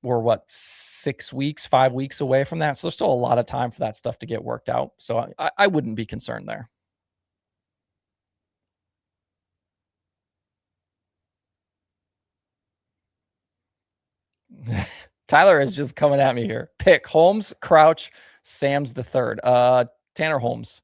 we're what, 6 weeks, 5 weeks away from that. So there's still a lot of time for that stuff to get worked out. So I wouldn't be concerned there. Tyler is just coming at me here. Pick Holmes, Crouch, Sam's the third. Tanner Holmes.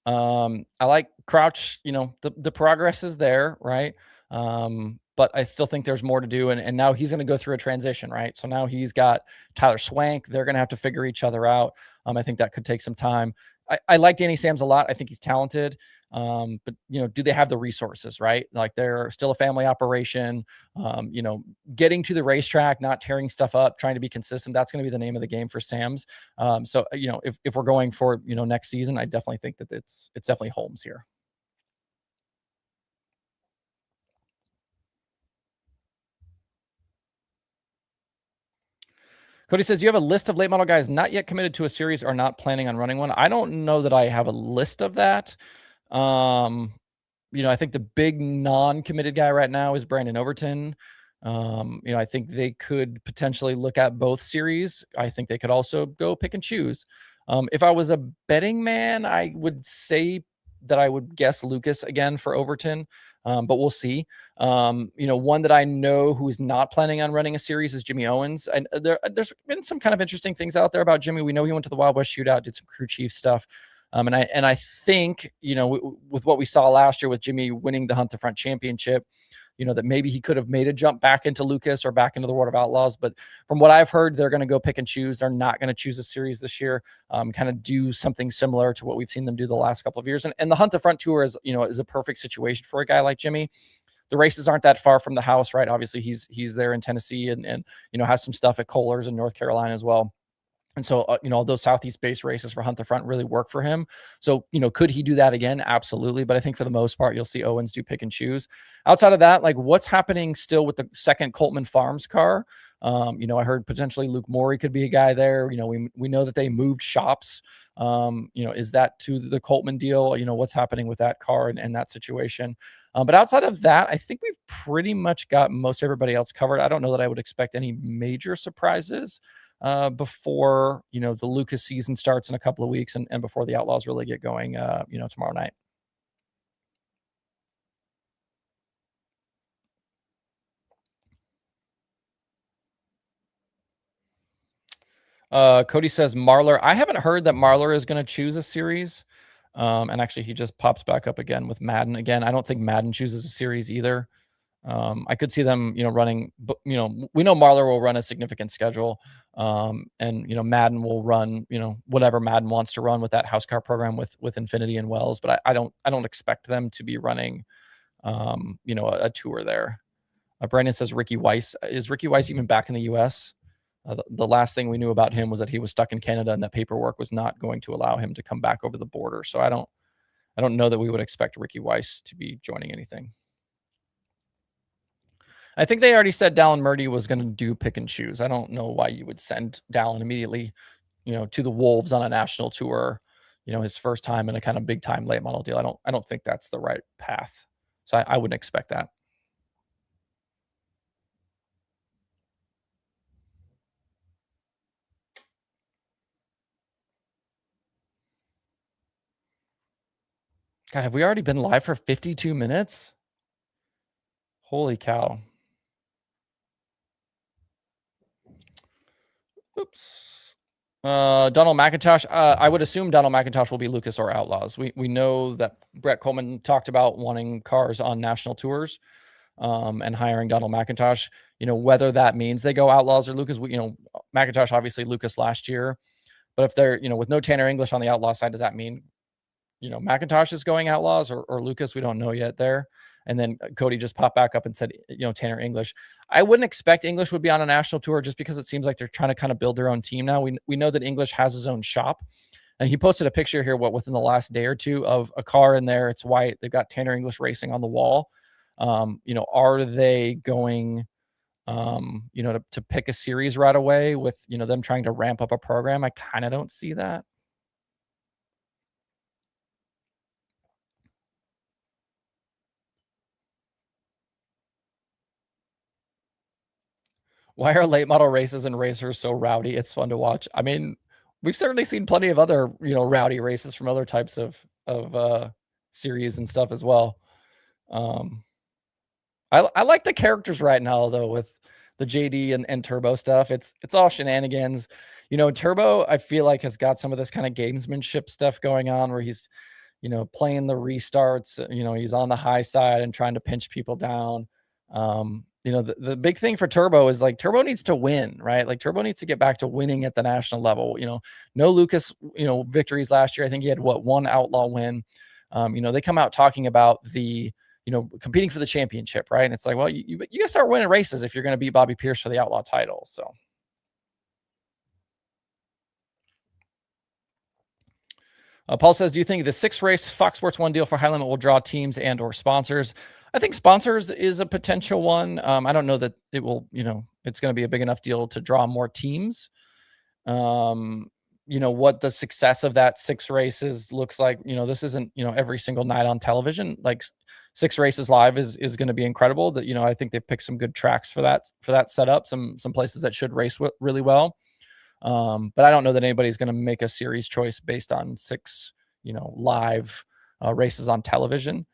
I like Crouch, the progress is there, right? But I still think there's more to do. And now he's going to go through a transition, right? So now he's got Tyler Swank. They're going to have to figure each other out. I think that could take some time. I like Danny Sams a lot. I think he's talented. But do they have the resources, right? Like, they're still a family operation. Getting to the racetrack, not tearing stuff up, trying to be consistent. That's going to be the name of the game for Sams. So if we're going for next season, I definitely think that it's definitely Holmes here. Cody says, you have a list of late model guys not yet committed to a series or not planning on running one. I don't know that I have a list of that. I think the big non-committed guy right now is Brandon Overton. I think they could potentially look at both series. I think they could also go pick and choose. If I was a betting man, I would say that I would guess Lucas again for Overton. But we'll see. One that I know who is not planning on running a series is Jimmy Owens. And there's been some kind of interesting things out there about Jimmy. We know he went to the Wild West Shootout, did some crew chief stuff. And I think, with what we saw last year with Jimmy winning the Hunt the Front championship, that maybe he could have made a jump back into Lucas or back into the World of Outlaws. But from what I've heard, they're going to go pick and choose. They're not going to choose a series this year, kind of do something similar to what we've seen them do the last couple of years. And the Hunt the Front Tour is a perfect situation for a guy like Jimmy. The races aren't that far from the house, right? Obviously he's there in Tennessee, and has some stuff at Kohler's in North Carolina as well. And so, those Southeast-based races for Hunt the Front really work for him. So, could he do that again? Absolutely. But I think for the most part, you'll see Owens do pick and choose. Outside of that, like, what's happening still with the second Coltman Farms car? I heard potentially Luke Morey could be a guy there. We know that they moved shops. Is that to the Coltman deal? What's happening with that car and that situation? But outside of that, I think we've pretty much got most everybody else covered. I don't know that I would expect any major surprises before the Lucas season starts in a couple of weeks, and before the Outlaws really get going tomorrow night. Cody says Marlar. I haven't heard that Marlar is going to choose a series. And actually he just pops back up again with Madden. Again, I don't think Madden chooses a series either. I could see them, running, but, we know Marlar will run a significant schedule. And, Madden will run, whatever Madden wants to run with that house car program with Infinity and Wells. But I don't expect them to be running, a tour there. Brandon says Ricky Weiss. Is Ricky Weiss even back in the US? The last thing we knew about him was that he was stuck in Canada and that paperwork was not going to allow him to come back over the border. So I don't know that we would expect Ricky Weiss to be joining anything. I think they already said Dallin Murdy was going to do pick and choose. I don't know why you would send Dallin immediately, to the Wolves on a national tour, his first time in a kind of big time late model deal. I don't think that's the right path. So I wouldn't expect that. God, have we already been live for 52 minutes? Holy cow. Oops. Donald McIntosh. I would assume Donald McIntosh will be Lucas or Outlaws. We know that Brett Coleman talked about wanting cars on national tours, and hiring Donald McIntosh. Whether that means they go Outlaws or Lucas. McIntosh obviously Lucas last year, but if they're with no Tanner English on the Outlaw side, does that mean McIntosh is going Outlaws or Lucas? We don't know yet there. And then Cody just popped back up and said, Tanner English. I wouldn't expect English would be on a national tour just because it seems like they're trying to kind of build their own team now. We know that English has his own shop. And he posted a picture here, within the last day or two of a car in there. It's white. They've got Tanner English Racing on the wall. Are they going, to pick a series right away with, them trying to ramp up a program? I kind of don't see that. Why are late model races and racers so rowdy? It's fun to watch. I mean, we've certainly seen plenty of other, rowdy races from other types of series and stuff as well. I like the characters right now though with the JD and Turbo stuff. It's all shenanigans. Turbo I feel like has got some of this kind of gamesmanship stuff going on where he's, playing the restarts, he's on the high side and trying to pinch people down. The big thing for Turbo is like Turbo needs to win, right? Like Turbo needs to get back to winning at the national level. No Lucas, victories last year. I think he had one outlaw win. They come out talking about the, competing for the championship, right? And it's like, well, you gotta start winning races if you're going to beat Bobby Pierce for the outlaw title. So. Paul says, do you think the 6-race Fox Sports 1 deal for High Limit will draw teams and or sponsors? I think sponsors is a potential one. I don't know that it will, it's going to be a big enough deal to draw more teams. What the success of that 6 races looks like, this isn't, every single night on television. Like 6 races live is going to be incredible. That, I think they've picked some good tracks for that setup, some places that should race really well. But I don't know that anybody's going to make a series choice based on 6, live races on television.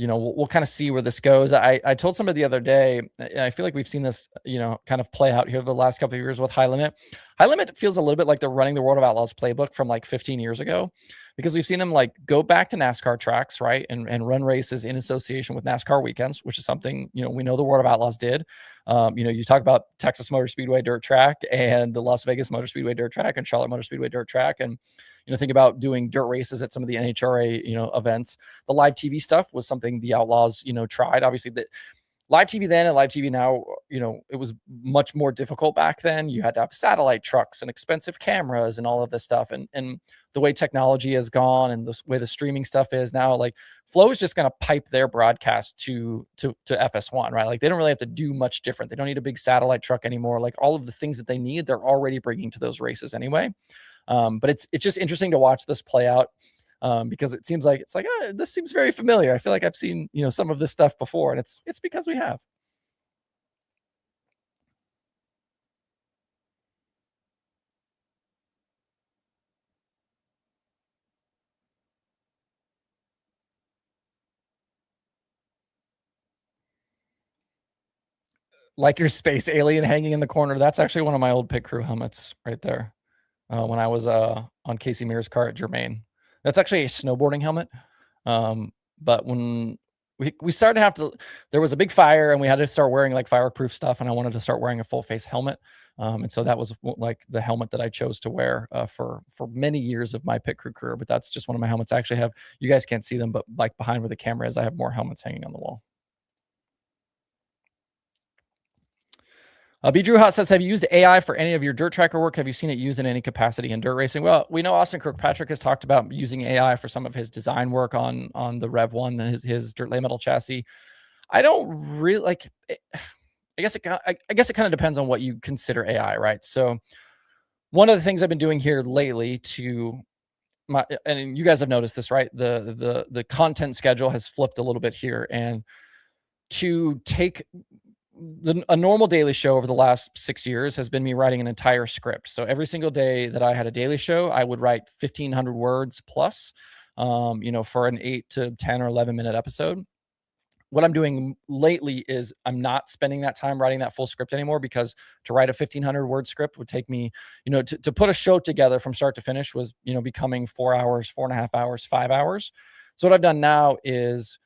We'll kind of see where this goes. I told somebody the other day, I feel like we've seen this, kind of play out here the last couple of years with High Limit. High Limit feels a little bit like they're running the World of Outlaws playbook from like 15 years ago, because we've seen them like go back to NASCAR tracks, right? And run races in association with NASCAR weekends, which is something, we know the World of Outlaws did. You talk about Texas Motor Speedway Dirt Track and the Las Vegas Motor Speedway Dirt Track and Charlotte Motor Speedway Dirt Track. And, think about doing dirt races at some of the NHRA, events. The live TV stuff was something the Outlaws, tried. Obviously, the live TV then and live TV now, it was much more difficult back then. You had to have satellite trucks and expensive cameras and all of this stuff. And the way technology has gone and the way the streaming stuff is now, like Flow is just going to pipe their broadcast to FS1, right? Like they don't really have to do much different. They don't need a big satellite truck anymore. Like all of the things that they need, they're already bringing to those races anyway. But it's just interesting to watch this play out, because it seems like this seems very familiar. I feel like I've seen some of this stuff before, and it's because we have. Like your space alien hanging in the corner. That's actually one of my old pit crew helmets right there. When I was on Casey Mears' car at Germain. That's actually a snowboarding helmet. But when we started to have to, there was a big fire and we had to start wearing like fireproof stuff, and I wanted to start wearing a full face helmet. And so that was like the helmet that I chose to wear for many years of my pit crew career. But that's just one of my helmets. I actually have, you guys can't see them, but like behind where the camera is, I have more helmets hanging on the wall. B. Drew Hot says, have you used AI for any of your dirt tracker work? Have you seen it used in any capacity in dirt racing? Well, we know Austin Kirkpatrick has talked about using AI for some of his design work on the Rev 1, his dirt lay metal chassis. I don't really like it. I guess it kind of depends on what you consider AI, right? So one of the things I've been doing here lately and you guys have noticed this, right? The content schedule has flipped a little bit here, and to take a normal daily show over the last 6 years has been me writing an entire script. So every single day that I had a daily show, I would write 1,500 words plus, for an 8 to 10 or 11-minute episode. What I'm doing lately is I'm not spending that time writing that full script anymore, because to write a 1,500 word script would take me, to put a show together from start to finish was, becoming 4 hours, 4.5 hours, 5 hours. So what I've done now is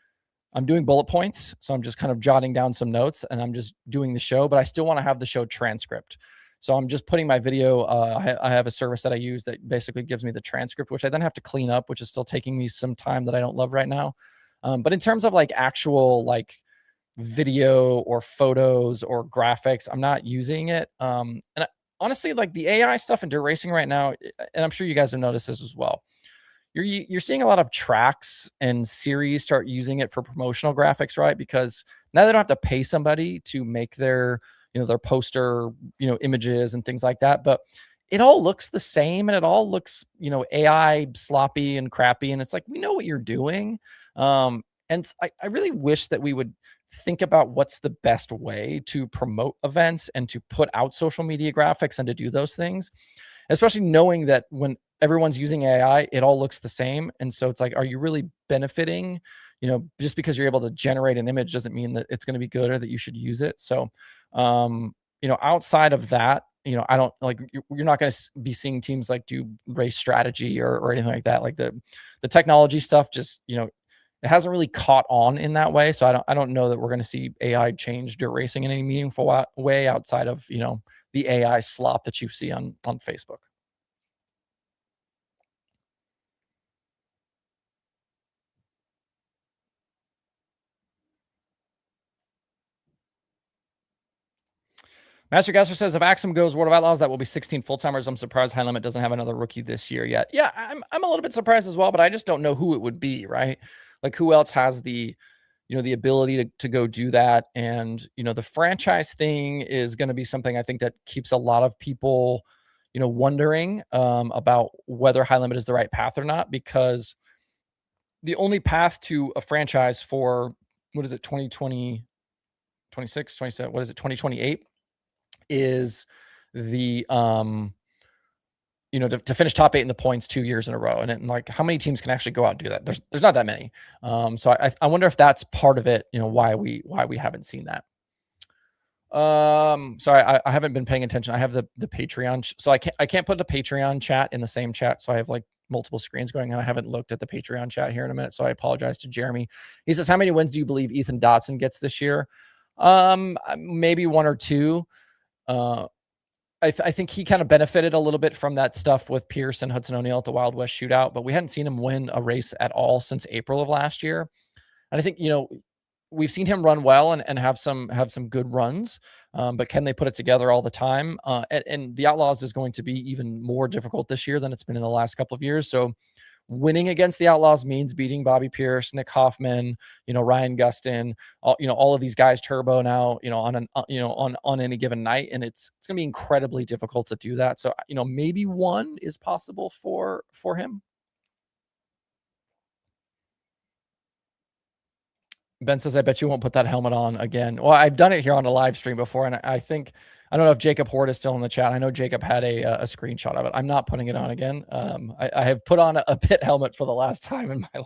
I'm doing bullet points. So I'm just kind of jotting down some notes and I'm just doing the show, but I still want to have the show transcript. So I'm just putting my video. I have a service that I use that basically gives me the transcript, which I then have to clean up, which is still taking me some time that I don't love right now. But in terms of like actual like video or photos or graphics, I'm not using it. Honestly, like the AI stuff in dirt racing right now, and I'm sure you guys have noticed this as well. You're seeing a lot of tracks and series start using it for promotional graphics, right? Because now they don't have to pay somebody to make their, their poster, images and things like that. But it all looks the same and it all looks, AI sloppy and crappy. And it's like, we know what you're doing. And I really wish that we would think about what's the best way to promote events and to put out social media graphics and to do those things, especially knowing that when everyone's using AI, it all looks the same. And so it's like, are you really benefiting? Just because you're able to generate an image doesn't mean that it's going to be good or that you should use it. So, outside of that, I don't like, you're not going to be seeing teams like do race strategy or anything like that. Like the technology stuff, just, it hasn't really caught on in that way. So I don't know that we're going to see AI change dirt racing in any meaningful way outside of, the AI slop that you see on Facebook. Master Gasser says, if Axum goes World of Outlaws, that will be 16 full-timers. I'm surprised High Limit doesn't have another rookie this year yet. Yeah, I'm a little bit surprised as well, but I just don't know who it would be, right? Like who else has the, the ability to go do that. And, the franchise thing is going to be something I think that keeps a lot of people, wondering about whether High Limit is the right path or not, because the only path to a franchise for, what is it, 2020, 26, 27, what is it, 2028? Is the to finish top 8 in the points 2 years in a row. And like, how many teams can actually go out and do that? There's not that many. So I wonder if that's part of it, why we haven't seen that. Sorry, I haven't been paying attention. I have the Patreon, so I can't put the Patreon chat in the same chat. So I have like multiple screens going on. I haven't looked at the Patreon chat here in a minute, so I apologize to Jeremy. He says, how many wins do you believe Ethan Dotson gets this year? Maybe 1 or 2. I think he kind of benefited a little bit from that stuff with Pierce and Hudson O'Neal at the Wild West shootout, but we hadn't seen him win a race at all since April of last year. And I think, we've seen him run well and have some good runs, but can they put it together all the time? And the Outlaws is going to be even more difficult this year than it's been in the last couple of years. So winning against the Outlaws means beating Bobby Pierce, Nick Hoffman, Ryan Gustin, all of these guys, Turbo now, on any given night. And it's going to be incredibly difficult to do that. So, maybe 1 is possible for him. Ben says, I bet you won't put that helmet on again. Well, I've done it here on a live stream before. And I think, I don't know if Jacob Hort is still in the chat. I know Jacob had a screenshot of it. I'm not putting it on again. I have put on a pit helmet for the last time in my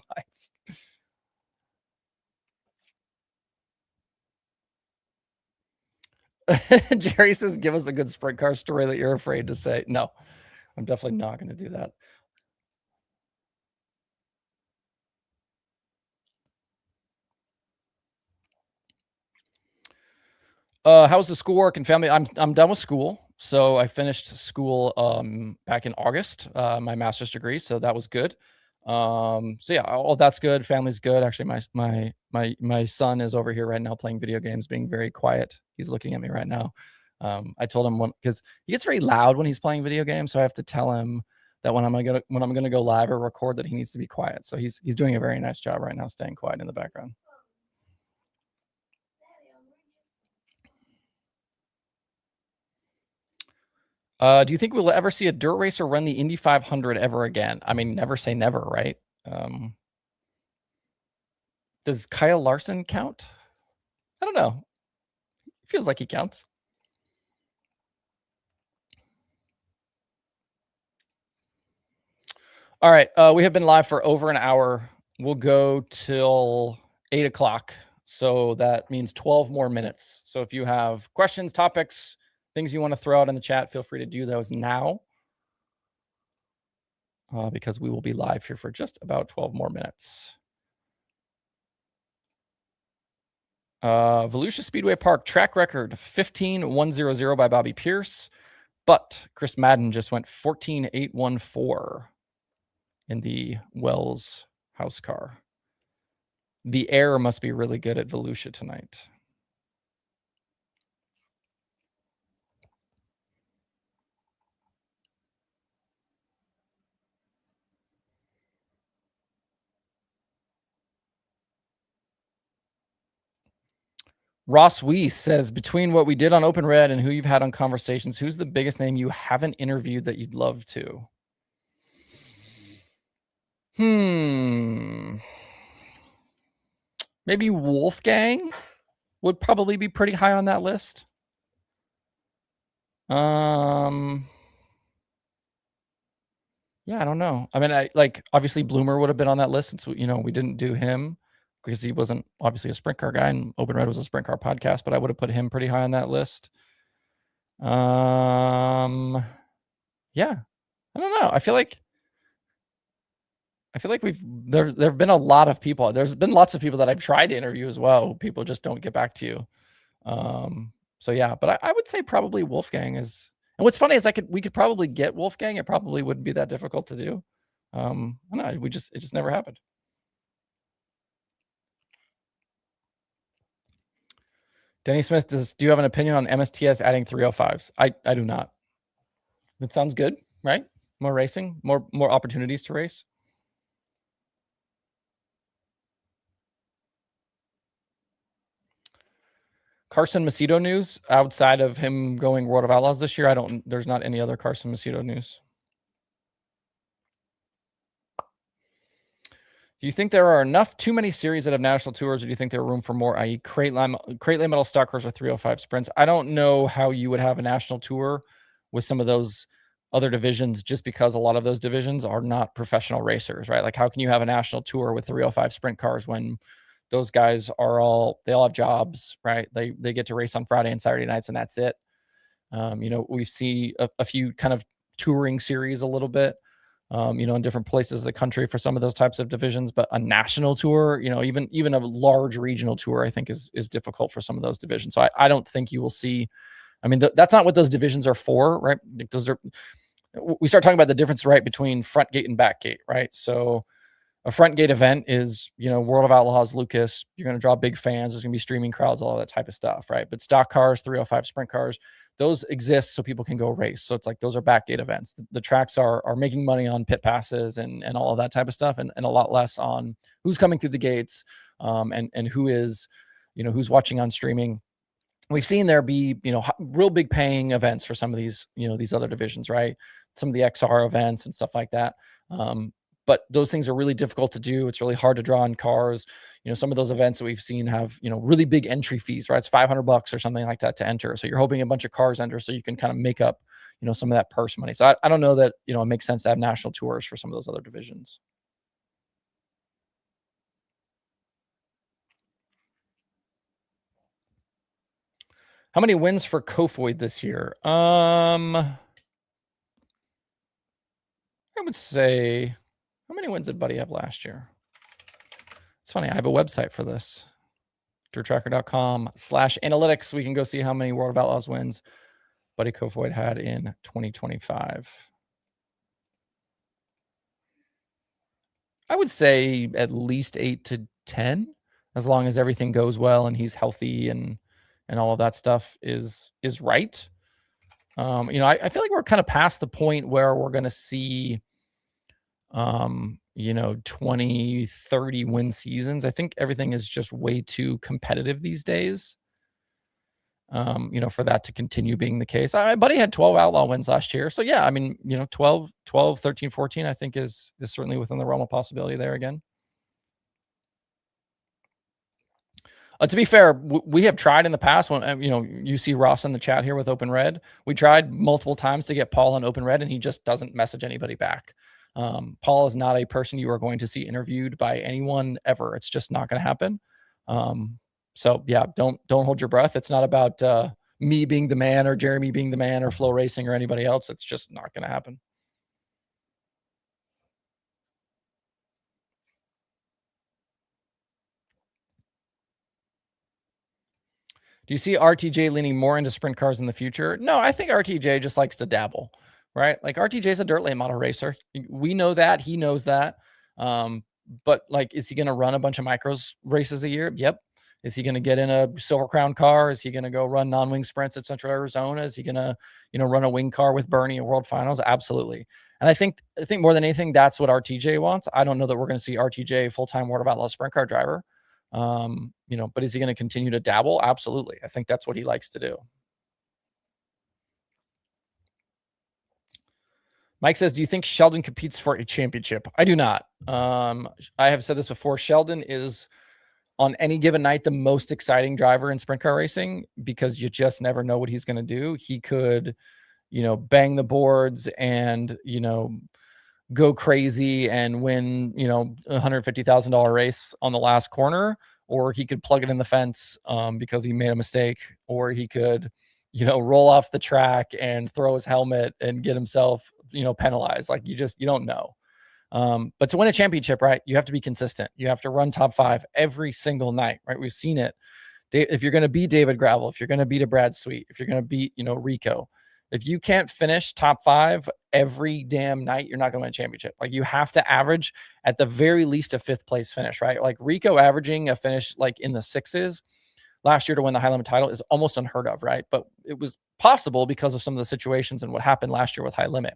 life. Jerry says, give us a good sprint car story that you're afraid to say. No, I'm definitely not going to do that. How's the schoolwork and family? I'm done with school. So I finished school back in August, my master's degree. So that was good. So yeah, all that's good. Family's good. Actually, my son is over here right now playing video games, being very quiet. He's looking at me right now. I told him because he gets very loud when he's playing video games, so I have to tell him that when I'm gonna go live or record that he needs to be quiet. So he's doing a very nice job right now, staying quiet in the background. Do you think we'll ever see a dirt racer run the Indy 500 ever again? I mean, never say never, right? Does Kyle Larson count? I don't know. Feels like he counts. All right. We have been live for over an hour. We'll go till 8 o'clock. So that means 12 more minutes. So if you have questions, topics, things you want to throw out in the chat, feel free to do those now. Because we will be live here for just about 12 more minutes. Volusia Speedway Park track record 15,100 by Bobby Pierce, but Chris Madden just went 14,814 in the Wells house car. The air must be really good at Volusia tonight. Ross Weiss says, between what we did on Open Red and who you've had on Conversations, who's the biggest name you haven't interviewed that you'd love to? Maybe Wolfgang would probably be pretty high on that list. Yeah, I don't know. I mean, obviously Bloomer would have been on that list since we didn't do him because he wasn't obviously a sprint car guy, and Open Red was a sprint car podcast, but I would have put him pretty high on that list. Yeah, I don't know. I feel like there've been a lot of people. There's been lots of people that I've tried to interview as well. People just don't get back to you. So yeah, but I would say probably Wolfgang is. And what's funny is we could probably get Wolfgang. It probably wouldn't be that difficult to do. I don't know. It just never happened. Denny Smith, do you have an opinion on MSTS adding 305s? I do not. That sounds good, right? More racing, more opportunities to race. Carson Macedo news outside of him going World of Outlaws this year. There's not any other Carson Macedo news. Do you think there are too many series that have national tours, or do you think there are room for more, i.e. crate late metal stock cars or 305 sprints? I don't know how you would have a national tour with some of those other divisions, just because a lot of those divisions are not professional racers, right? Like, how can you have a national tour with 305 sprint cars when those guys they all have jobs, right? They get to race on Friday and Saturday nights, and that's it. We see a few kind of touring series a little bit, in different places of the country for some of those types of divisions, but a national tour, even a large regional tour, I think is difficult for some of those divisions. So I don't think you will see, I mean, that's not what those divisions are for, right? We start talking about the difference, right, between front gate and back gate, right? So a front gate event is, World of Outlaws, Lucas, you're going to draw big fans. There's going to be streaming crowds, all that type of stuff, right? But stock cars, 305 sprint cars, those exist so people can go race. So it's like those are back gate events. The tracks are making money on pit passes and all of that type of stuff, and a lot less on who's coming through the gates, and who is, who's watching on streaming. We've seen there be, real big paying events for some of these, these other divisions, right? Some of the XR events and stuff like that. But those things are really difficult to do. It's really hard to draw in cars. Some of those events that we've seen have, really big entry fees, right? It's $500 or something like that to enter. So you're hoping a bunch of cars enter so you can kind of make up, some of that purse money. So I don't know that, it makes sense to have national tours for some of those other divisions. How many wins for Kofoid this year? I would say, how many wins did Buddy have last year? It's funny. I have a website for this. DIRTRACKR.com/analytics. We can go see how many World of Outlaws wins Buddy Kofoid had in 2025. I would say at least 8 to 10, as long as everything goes well and he's healthy and and all of that stuff is right. I feel like we're kind of past the point where we're going to see 20, 30 win seasons. I think everything is just way too competitive these days. For that to continue being the case. My buddy had 12 outlaw wins last year. So yeah, I mean, 12, 13, 14, I think is certainly within the realm of possibility there again. To be fair, we have tried in the past when, you see Ross in the chat here with Open Red. We tried multiple times to get Paul on Open Red, and he just doesn't message anybody back. Paul is not a person you are going to see interviewed by anyone ever. It's just not going to happen. So yeah, don't hold your breath. It's not about me being the man or Jeremy being the man or Flow Racing or anybody else. It's just not going to happen. Do you see RTJ leaning more into sprint cars in the future? No, I think RTJ just likes to dabble, right? Like RTJ is a dirt late model racer. We know that. He knows that. But like, is he going to run a bunch of micros races a year? Yep. Is he going to get in a Silver Crown car? Is he going to go run non-wing sprints at Central Arizona? Is he going to, run a wing car with Bernie at World Finals? Absolutely. And I think more than anything, that's what RTJ wants. I don't know that we're going to see RTJ full-time World of Outlaws sprint car driver. But is he going to continue to dabble? Absolutely. I think that's what he likes to do. Mike says, do you think Sheldon competes for a championship? I do not. I have said this before. Sheldon is on any given night the most exciting driver in sprint car racing because you just never know what he's going to do. He could, bang the boards and, go crazy and win, $150,000 race on the last corner, or he could plug it in the fence because he made a mistake, or he could, roll off the track and throw his helmet and get himself, penalized. Like you don't know. But to win a championship, right, you have to be consistent. You have to run top 5 every single night, right? We've seen it. If you're going to beat David Gravel, if you're going to beat a Brad Sweet, if you're going to beat, Rico, if you can't finish top 5 every damn night, you're not going to win a championship. Like you have to average at the very least a 5th place finish, right? Like Rico averaging a finish like in the 6s last year to win the high limit title is almost unheard of, right? But it was possible because of some of the situations and what happened last year with high limit.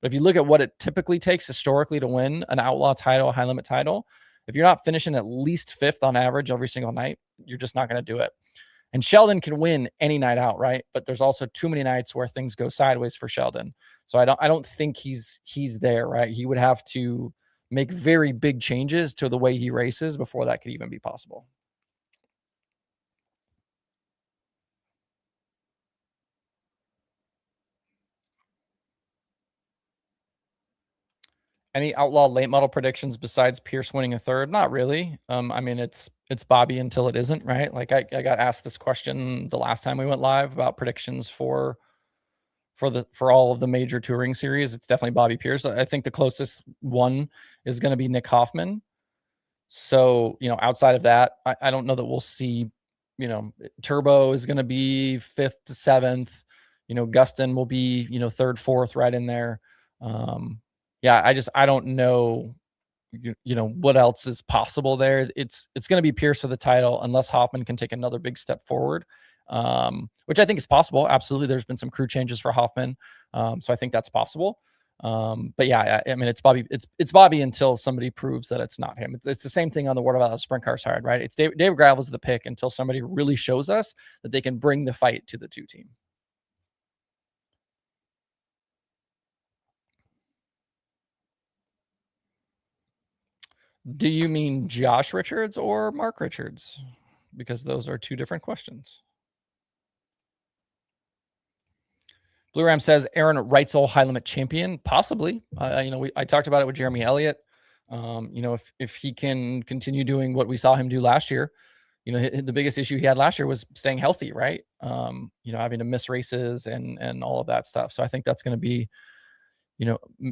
But if you look at what it typically takes historically to win an outlaw title, a high limit title, if you're not finishing at least 5th on average every single night, you're just not going to do it. And Sheldon can win any night out, right? But there's also too many nights where things go sideways for Sheldon. So I don't think he's there, right? He would have to make very big changes to the way he races before that could even be possible. Any outlaw late model predictions besides Pierce winning a 3rd? Not really. I mean, it's Bobby until it isn't, right? Like I got asked this question the last time we went live about predictions for all of the major touring series. It's definitely Bobby Pierce. I think the closest one is going to be Nick Hoffman. So, outside of that, I don't know that we'll see, Turbo is going to be 5th to 7th. Gustin will be, 3rd, 4th, right in there. Yeah, I don't know, what else is possible there. It's going to be Pierce for the title unless Hoffman can take another big step forward, which I think is possible. Absolutely. There's been some crew changes for Hoffman. So I think that's possible. But yeah, I mean, it's Bobby. It's Bobby until somebody proves that it's not him. It's the same thing on the World of Outlaws sprint car side, right? It's David Gravel's the pick until somebody really shows us that they can bring the fight to the 2 team. Do you mean Josh Richards or Mark Richards? Because those are 2 different questions. Blue Ram says Aaron Reitzel high limit champion, possibly. I talked about it with Jeremy Elliott. If he can continue doing what we saw him do last year, the biggest issue he had last year was staying healthy, right? Having to miss races and all of that stuff. So I think that's going to be,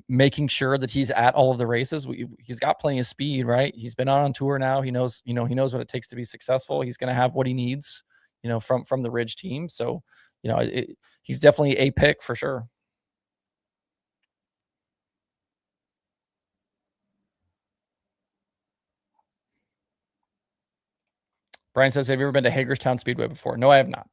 making sure that he's at all of the races. He's got plenty of speed, right? He's been on tour now. He knows what it takes to be successful. He's going to have what he needs, from the Ridge team. So, he's definitely a pick for sure. Brian says, have you ever been to Hagerstown Speedway before? No, I have not.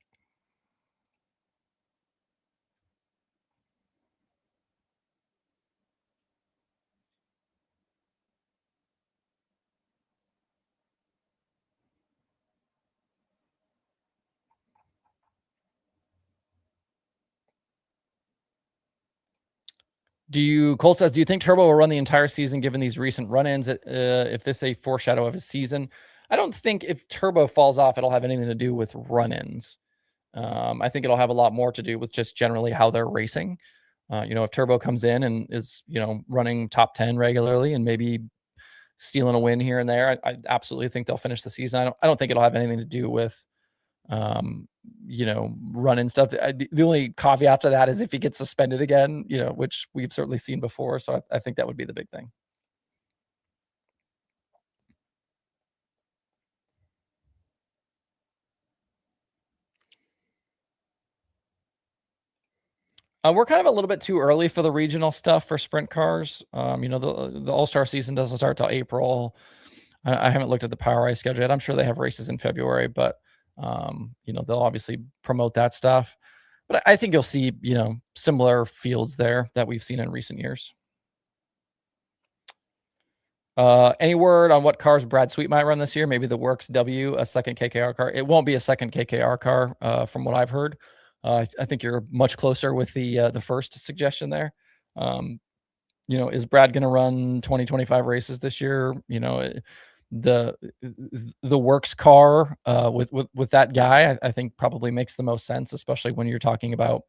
Cole says, do you think Turbo will run the entire season given these recent run-ins? If this is a foreshadow of his season, I don't think if Turbo falls off, it'll have anything to do with run-ins. I think it'll have a lot more to do with just generally how they're racing. If Turbo comes in and is, running top 10 regularly and maybe stealing a win here and there, I absolutely think they'll finish the season. I don't think it'll have anything to do with, run-in stuff. The only caveat to that is if he gets suspended again, which we've certainly seen before. So I think that would be the big thing. We're kind of a little bit too early for the regional stuff for sprint cars. The All-Star season doesn't start till April. I haven't looked at the Power Race schedule yet. I'm sure they have races in February, but they'll obviously promote that stuff. But I think you'll see, similar fields there that we've seen in recent years. Any word on what cars Brad Sweet might run this year? Maybe the Works W, a second KKR car. It won't be a second KKR car, from what I've heard. I think you're much closer with the first suggestion there. Is Brad going to run 2025 races this year? The Works car with that guy, I think probably makes the most sense, especially when you're talking about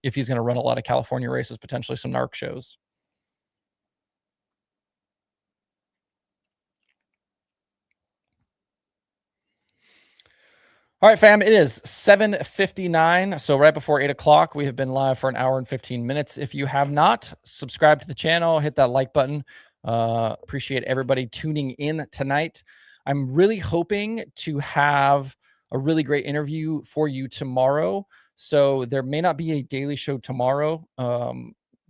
if he's going to run a lot of California races, potentially some NARC shows. All right, fam, it is 7:59, so right before 8 o'clock. We have been live for an hour and 15 minutes. If you have not, subscribe to the channel, hit that like button. Appreciate everybody tuning in tonight. I'm really hoping to have a really great interview for you tomorrow. So there may not be a daily show tomorrow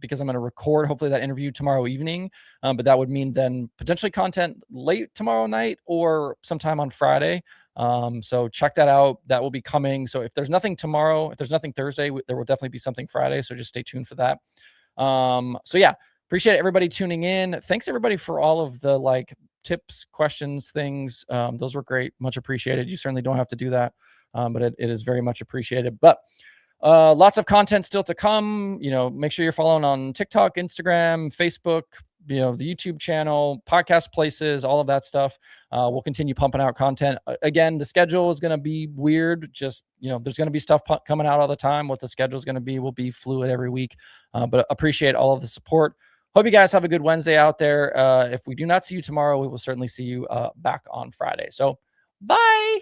because I'm going to record hopefully that interview tomorrow evening. But that would mean then potentially content late tomorrow night or sometime on Friday. So check that out. That will be coming. So if there's nothing tomorrow, if there's nothing Thursday, there will definitely be something Friday. So just stay tuned for that. So yeah, appreciate everybody tuning in. Thanks everybody for all of the tips, questions, things. Those were great. Much appreciated. You certainly don't have to do that. But it is very much appreciated. But lots of content still to come. Make sure you're following on TikTok, Instagram, Facebook, the YouTube channel, podcast places, all of that stuff. We'll continue pumping out content. Again, the schedule is going to be weird. Just, there's going to be stuff coming out all the time. What the schedule is going to be will be fluid every week. But appreciate all of the support. Hope you guys have a good Wednesday out there. If we do not see you tomorrow, we will certainly see you back on Friday. So bye.